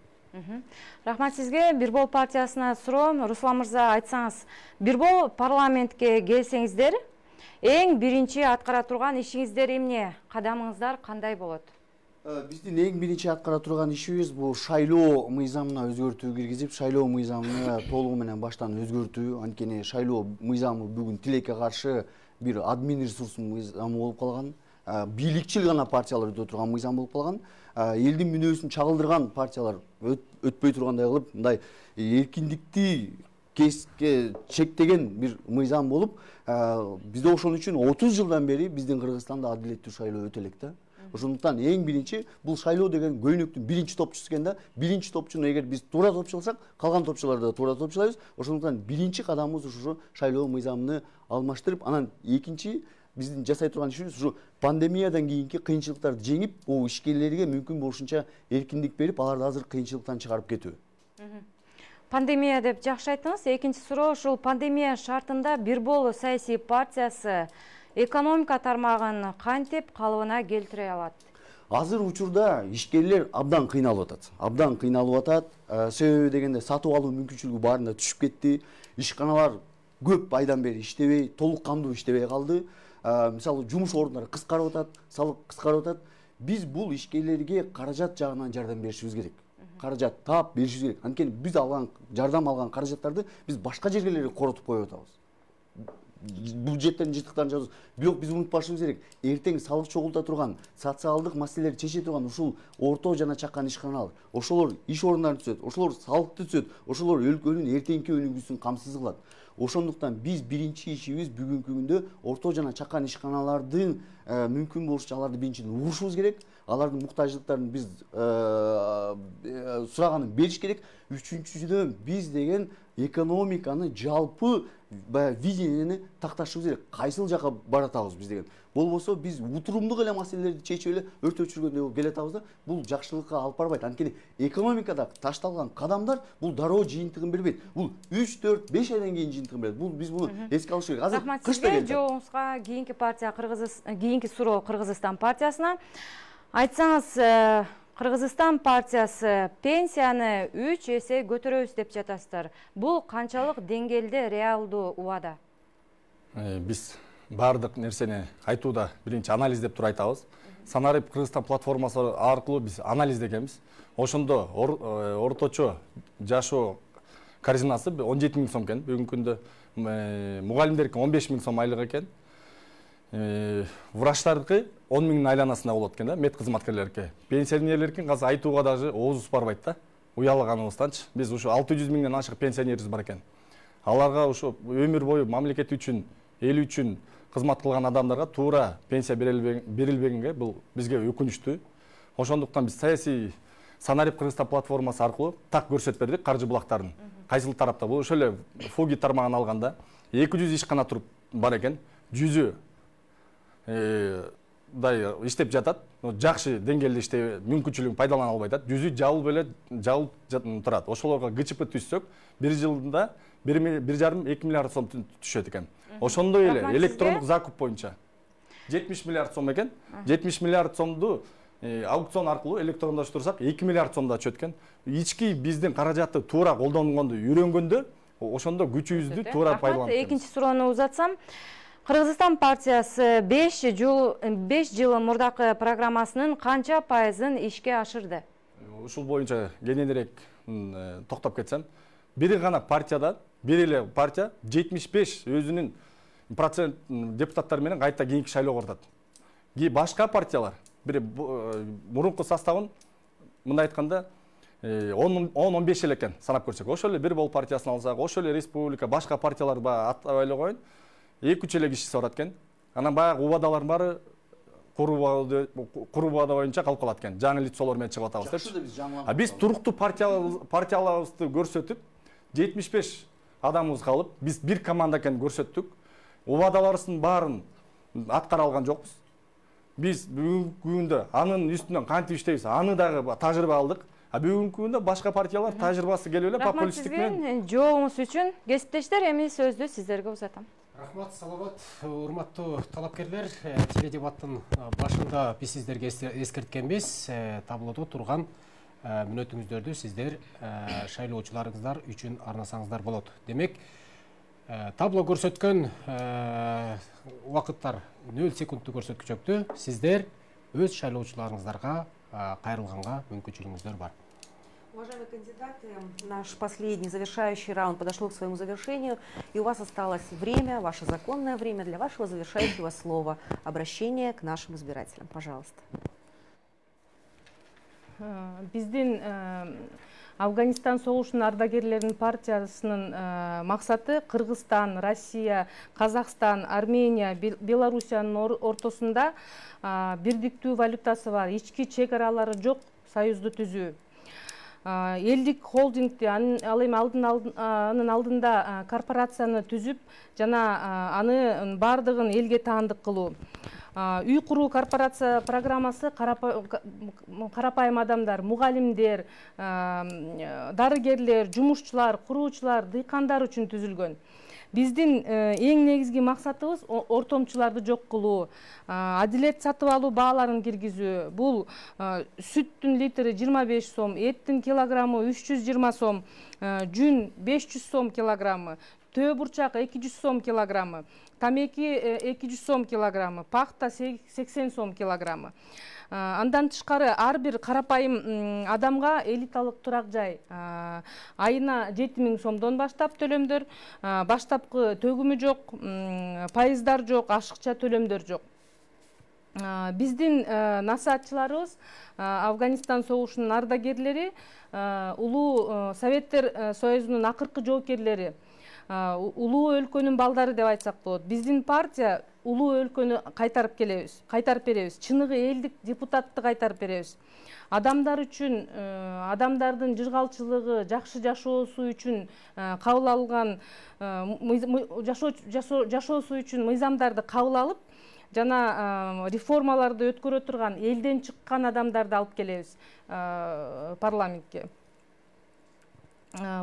Рахмат сизге. Бирбол партиясына суроом. Руслан мырза, айтсаңыз, Бирбол парламентке келсеңиздер, эң биринчи аткара турган ишиңиздер эмне? Кадамыңыздар кандай болот? Биздин эң биринчи аткара турган ишибиз бул шайлоо мыйзамына өзгөртүү киргизип, шайлоо мыйзамын толугу менен баштан өзгөртүү. Анткени шайлоо мыйзамы бүгүн тилекке каршы бир админ ресурс мыйзамы болуп калган, бийликчил гана партиялар өтө турган мыйзам болуп калган. Элдин мүнөзүн чагылдырган партиялар өтпөй тургандай кылып, мындай эркиндикти кеске чектеген бир мыйзам болуп, бизде ошон үчүн 30 жылдан бери биздин Кыргызстанда адилеттүү шайлоо өтө элек да. Ошондуктан эң биринчи бул шайлоо деген көйнөктүн биринчи топчусу экен да. Биринчи топчуну эгер биз туура топчуласак, калган топчуларды да туура топчулайбыз. Ошондуктан биринчи кадамыбыз ушу шайлоо мыйзамын алмаштырып, анан экинчи биздин жасай турган ишибиз ушу пандемиядан кийинки кыйынчылыктарды жеңип, бул ишкерлерге мүмкүн болушунча эркиндик берип, аларды азыр кыйынчылыктан чыгарып кетүү. Пандемия деп жакшы айттыңыз. Экинчи суроо, ушул пандемия шартында Бирбол саясий партиясы экономика тармагын кантип калыбына келтире алат? Азыр учурда ишкерлер абдан кыйналып атат. Абдан кыйналып атат. Себеби дегенде сатып алуу мүмкүнчүлүгү баарында түшүп кетти. Ишканалар көп айдан бери иштебей, толук камдуу иштебей калды. Мисалы, жумуш орундары кыскарып атат, салык кыскарып атат. Биз бул ишкерлерге каражат жагынан жардам беришибиз керек. Каражат таап беришибиз керек. Анткени биз алган жардам алган каражаттарды биз башка жергелерге коротуп коюп атабыз. Бюджеттен жытыктарын жабыз. Бирок биз унутпашыбыз керек. Эртең салык чогулта турган, социалдык маселелерди чече турган ушул орто жана чакан ишканалар, ошолор иш орундарын түзөт, ошолор салыкты түзөт, ошолор өлкөнүн эртеңки өнүгүүсүн камсыз кылат. Ошондуктан биз биринчи ишибиз бүгүнкү күндө орто жана чакан ишканалардын мүмкүн болушунча аларды биринчиден урушубуз керек. Алардын муктаждыктарын биз сураганын бериш керек. Үчүнчүдөн биз деген экономиканы жалпы видениени такташыбыз керек. Кайсыл жака баратабыз биз деген. Болбосо биз утурумдук эле маселелерди чечип эле өрт өчүргөндөй болуп келатабыз да. Бул жакшылыкка алып барбайт. Анткени экономикада ташталган кадамдар бул дароо жыйынтыгын бербейт. Бул 3, 4, 5 айдан кийин жыйынтыгын берет. Бул биз буну эске алыш керек. Азыр кышта келет. Жообуңузга кийинки суроо Кыргызстан партиясына. Айтсаңыз, Кыргызстан партиясы пенсияны 3 эсе көтөрөбүз деп жатасыздар. Бул канчалык деңгээлде реалдуу убада? Биз бардык нерсени айтууда биринчи анализ деп туруп айтабыз. Санарип Кыргызстан платформасы аркылуу биз анализдегенбиз. Ошондо орточо жашоо корзинасы 17 000 сом экен. Бүгүнкү күндө мугалимдердики 15 000 сом айлык экен. Врачтардыкы 10 000 айланасында болот экен да, мед кызматкерлерге. Пенсионерлерге азыр айтууга дагы оозубуз барбайт да. Уялаганыбызданчы. Биз ушу 600 000ден ашык пенсионерибиз бар экен. Аларга ушу өмүр бою мамлекет үчүн, эл үчүн кызмат кылган адамдарга туура пенсия берилбегенге бул бизге өкүнүчтүү. Ошондуктан биз саясий Санарип Кыргызстан платформасы аркылуу так көрсөтүп бердик каржы булактарын. Кайсыл тарапта бул ошол эле фуги тармагын алганда 200 ишкана туруп бар экен. 100 иштеп жатат, жакшы деңгээлде иштөө мүмкүнчүлүгүн пайдалана албай атат. Жүзү жабылып турат. Ошолорго ГЧП түзсөк, бир жылда 1,5-2 миллиард сом түшөт экен. Ошондой эле электрондук закуп боюнча 70 миллиард сом экен. 70 миллиард сомду аукцион аркылуу электрондоштурсак 2 миллиард сомда түшөт экен. Ички биздин каражатты туура колдонгонду үйрөнгөндө ошондо күчүбүздү туура пайдаланып. Экинчи суроону узатсам, Кыргызстан партиясы 5 жыл мурдакы программасынын канча пайызын ишке ашырды? Ушул боюнча кененирээк токтоп кетсем, бир гана партияда, бир эле партия 75 өзүнүн процент депутаттары менен кайта кийинки шайлоого катат. Башка партиялар бир мурунку составын мындай айтканда 10-15 эле экен санап көрсөк. Ошол эле бир бол партиясын алсак, ошол эле республика башка партиялар атабай эле коюн. 2-3 эле кишиси барат экен. Анан баягы убадалар бары куру убада боюнча калып калат экен. Жаңы лицолор менен чыгып атабыз депчи. Биз туруктуу партияларыбызды көрсөтүп, 75 адамыбыз калып, биз бир команда экенин көрсөттүк. Убадаларыбыздын баарын аткара алган жокпуз. Биз бүгүнкү күндө анын үстүнөн кантип иштейбиз, аны дагы тажрыйба алдык. Бүгүнкү күндө башка партиялар тажрыйбасы келип эле популисттик менен. Жооңуз үчүн кесиптештер, эми сөздү сиздерге узатам. Рахмат, саламат, урматтуу талапкерлер. Теледебаттын башында биз сиздерге эскерткенбиз, таблодо турган мүнөтүңүздөрдү сиздер шайлоочуларыңыздар үчүн арнасаңыздар болот. Демек, табло көрсөткөн убакыттар 0 секундту көрсөткүчөктү. Сиздер өз шайлоочуларыңыздарга кайрылганга мүмкүнчүлүгүңүздөр бар. Уважаемые кандидаты, наш последний завершающий раунд подошел к своему завершению, и у вас осталось время, ваше законное время для вашего завершающего слова, обращения к нашим избирателям. Пожалуйста. Биздин Афганистан согушунун ардагерлеринин партиясынын максаты Кыргызстан, Россия, Казакстан, Армения, Белоруссиянын ортосунда бирдиктүү валютасы бар, ички чек аралары жок союзду түзүү. Элдик холдингти ал эми анын алдында корпорацияны түзүп жана аны бардыгын элге таандык кылуу. Үй куруу корпорация программасы карапайым адамдар, мугалимдер, дарыгерлер, жумушчулар, куруучулар, дыйкандар үчүн түзүлгөн. Биздин эң негизги максатыбыз ортомчуларды жок кылуу, адилет сатып алуу бааларын киргизүү. Бул сүттүн литри 25 сом, эттин килограммы 320 сом, жүн 500 сом килограммы, төө бурчак 200 сом килограммы, тамеки 200 сом килограммы, пахта 80 сом килограммы. Андан тышкары ар бир карапайым адамга элиталык турак жай айына 7000 сомдон баштап төлөмдөр, баштапкы төгүмү жок, пайыздар жок, ашыкча төлөмдөр жок. Биздин насаатчыларыбыз, Афганистан согушунун ардагерлери, улуу Советтер Союзунун акыркы жоокерлери, улуу өлкөнүн балдары деп айтсак болот. Биздин партия улуу өлкөнү кайтарып беребиз. Чыныгы элдик депутатты кайтарып беребиз. Адамдар үчүн, адамдардын жыргалчылыгы, жакшы жашоосу үчүн кабыл алган жашоосу үчүн мыйзамдарды кабыл алып, жана реформаларды өткөрө турган элден чыккан адамдарды алып келебиз парламентке.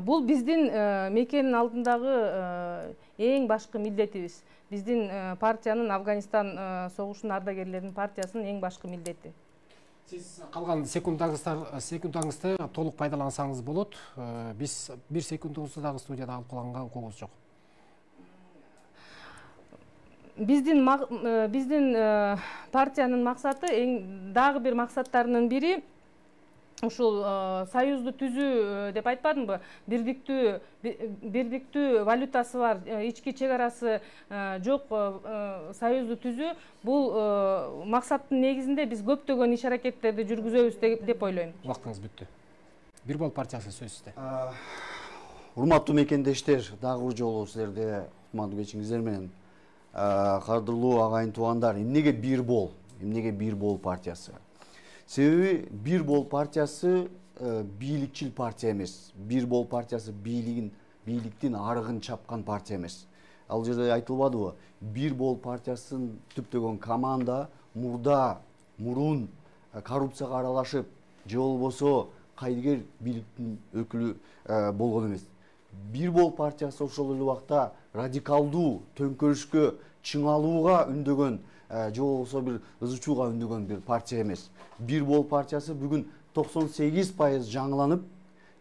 Бул биздин мекенин алдындагы эң башкы милдетибиз. Биздин партиянын, Афганистан согушунун ардагерлеринин партиясынын эң башкы милдети. Сиз калган секундаңызды толук пайдалансаңыз болот. Биз 1 секундуңузду дагы студияда алып калганга укугубуз жок. Биздин партиянын максаты, дагы бир максаттарынын бири ушул союзду түзүү деп айтпадымбы? Бирдиктүү валютасы бар, ички чек арасы жок союзду түзүү. Бул максаттын негизинде биз көптөгөн иш аракеттерди жүргүзөбүз деп ойлойм. Убактыңыз бүттү. Бир бол партиясы сөз сизде. Урматтуу мекендештер, дагы бир жолу силерде кутмандуу кечиңиздер менен кадырлуу агайын туугандар, эмнеге бир бол партиясы? Себеби бир бол партиясы бийликчил партия эмес. Бир бол партиясы бийликтин арыгын чапкан партия эмес. Ал жерде айтылбадыбы? Бир бол партиясын түптөгөн команда мурун коррупцияга аралашып же болбосо кайдыгер бийликтин өкүлү болгон эмес. Бир бол партиясы ошол эле убакта радикалдуу төңкөрүшкө чыңалууга үндөгөн же болбосо бир ызы-чууга үндөгөн бир партия эмес. Бир бол партиясы бүгүн 98% жаңыланып,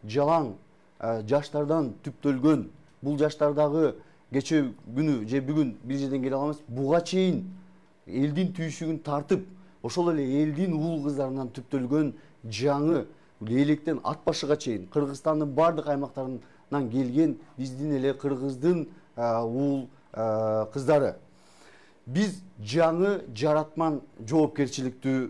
жалаң жаштардан түптөлгөн, бул жаштардагы кече күнү же бүгүн бир жерден келе аламыз, буга чейин элдин түйшүгүн тартып, ошол эле элдин уул кыздарынан түптөлгөн жаңы лейлектен ат башыга чейин Кыргызстандын бардык аймактарынан келген биздин эле кыргыздын уул кыздары. Биз жаңы жаратман жоопкерчиликтүү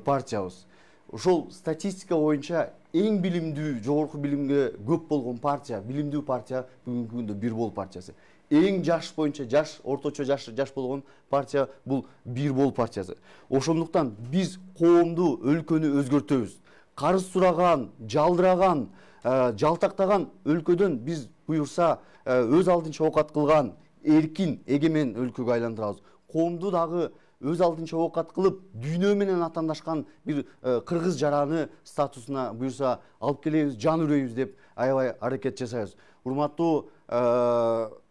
партиябыз. Ошол статистика боюнча эң билимдүү, жогорку билимге көп болгон партия, билимдүү партия бүгүнкү күндө Бир бол партиясы. Эң жаш боюнча, орточо жаш болгон партия бул Бир бол партиясы. Ошондуктан биз коомду, өлкөнү өзгөртөбүз. Карыз сураган, жалдыраган, жалтактаган өлкөдөн биз буюрса өз алдынча оокат кылган эркин, эгемен өлкөгө айландырабыз. Коомду дагы өз алдынча оокат кылып, дүйнө менен атандашкан бир кыргыз жараны статусуна буюрса алып келебиз, жан үрөйбүз деп аябай аракет жасайбыз. Урматтуу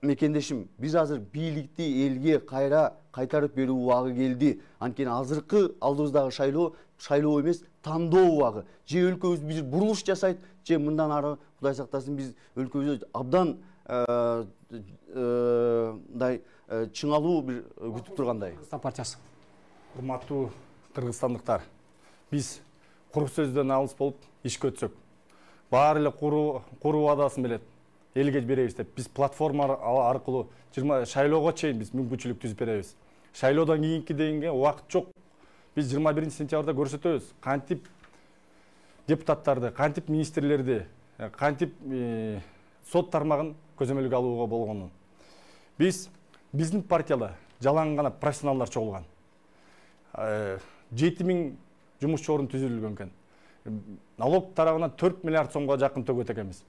мекендешим, биз азыр бийликти элге кайтарып берүү убагы келди. Анткени азыркы алдыбыздагы шайлоо эмес, тандоо убагы. Же өлкөбүз бир бурулуш жасайт, же мындан ары Кудай сактасын биз өлкөбүздө абдан чыңалуу бир күтүп тургандай. Кыргызстан партиясы. Урматтуу кыргызстандыктар, биз курук сөздөн алыс болуп ишке өтсөк, баары эле куруу адасын билет, элге беребиз деп, биз платформа аркылуу шайлоого чейин биз мүмкүнчүлүк түзүп беребиз. Шайлоодон кийинки дегенге убакыт жок. Биз 21 сентябрда көрсөтөбүз кантип депутаттарды, кантип министрлерди, кантип сот тармагын көзөмөлгө алууга болгонун. Биздин партияда жалаң гана профессионалдар чогулган. 7000 жумушчу орун түзүлгөн экен. Налог тарабынан 4 миллиард сомго жакын төгөт экенбиз.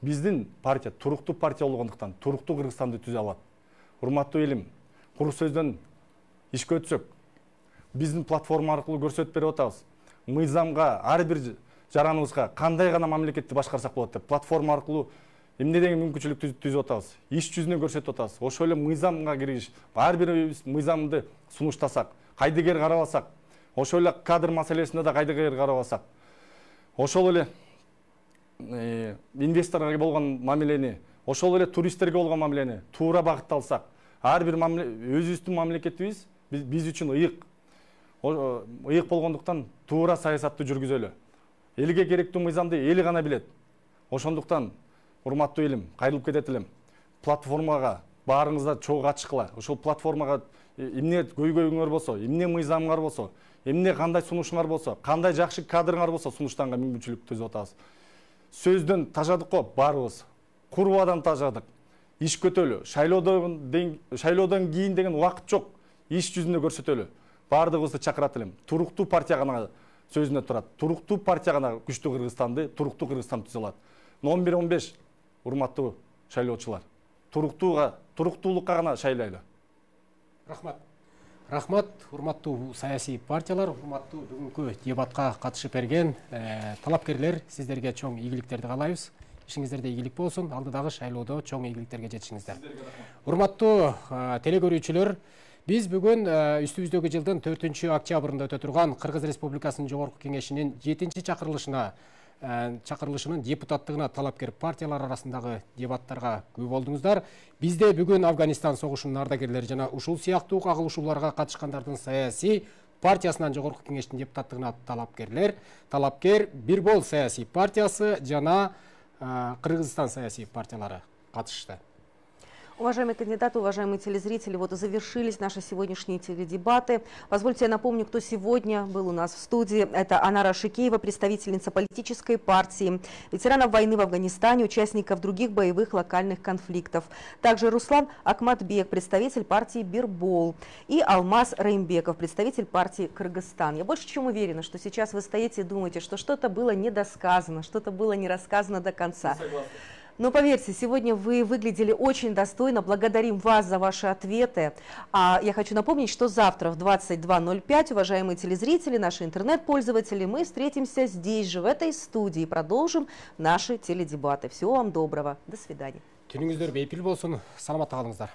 Биздин партия туруктуу партия болгондуктан туруктуу Кыргызстанды түзө алат. Урматтуу элим, курук сөздөн ишке өтсөк, биздин платформа аркылуу көрсөтүп берип атабыз. Мыйзамга, ар бир жараныбызга кандай гана мамлекетти башкарсак болот деп платформа аркылуу эмне деген мүмкүнчүлүк түзүп атабыз. Иш жүзүнө көрсөтүп атабыз. Ошол эле мыйзамга киргиз, ар бирибиз мыйзамды сунуштасак, кайдыгер карабасак, ошол эле кадр маселесинде да кайдыгер карабасак, ошол эле инвесторго болгон мамилени, ошол эле туристтерге болгон мамилени туура багытталсак, ар бир өзүбүздүн мамлекетибиз биз үчүн ыйык болгондуктан туура саясатты жүргүзөлү. Элге керектүү мыйзамды эл гана билет. Ошондуктан урматтуу элим, кайрылып кетет элем. Платформага баарыңызда чогуу катышкыла. Ошол платформага эмне көйгөйүңөр болсо, эмне мыйзамыңар болсо, эмне кандай сунушуңар болсо, кандай жакшы кадрыңар болсо сунуштанга мүмкүнчүлүк түзүп атабыз. Сөздөн тажадык го баарыбыз. Курбадан тажадык. Иш көтөлү. Шайлоодон кийин деген убакыт жок. Иш жүзүндө көрсөтөлү. Бардыгыбызды чакырат элем. Туруктуу партия гана сөзүнө турат. Туруктуу партия гана күчтүү Кыргызстанды, туруктуу Кыргызстан түзө алат. 11-15 урматтуу шайлоочулар. Туруктуулукка гана шайлайлы. Рахмат, урматтуу саясий партиялар, урматтуу бүгүнкү дебатка катышып берген талапкерлер, сиздерге чоң ийгиликтерди каалайбыз. Ишиңиздерде ийгилик болсун, алдыдагы шайлоодо чоң ийгиликтерге жетишиңиздер. Урматтуу телекөрүүчүлөр, биз бүгүн үстүбүздөгү жылдын 4 октябрында өтө турган Кыргыз Республикасынын Жогорку Кеңешинин 7 чакырылышынын депутаттыгына талапкер партиялар арасындагы дебаттарга күбө болдуңуздар. Бизде бүгүн Афганистан согушунун ардагерлери жана ушул сыяктуу кагылышууларга катышкандардын саясий партиясынан Жогорку Кеңештин депутаттыгына талапкер Бир бол саясий партиясы жана Кыргызстан саясий партиялары катышты. Уважаемые кандидаты, уважаемые телезрители, вот и завершились наши сегодняшние теледебаты. Позвольте, я напомню, кто сегодня был у нас в студии. Это Анара Шикеева, представительница политической партии, ветеранов войны в Афганистане, участников других боевых локальных конфликтов. Также Руслан Акматбек, представитель партии Бир бол, и Алмаз Раимбеков, представитель партии Кыргызстан. Я больше чем уверена, что сейчас вы стоите и думаете, что что-то было недосказано, что-то было не рассказано до конца. Но поверьте, сегодня вы выглядели очень достойно. Благодарим вас за ваши ответы. А я хочу напомнить, что завтра в 22:05, уважаемые телезрители, наши интернет-пользователи, мы встретимся здесь же, в этой студии, и продолжим наши теледебаты. Всего вам доброго. До свидания. Түнүңүздөр бейпил болсун. Саламатта калыңыздар.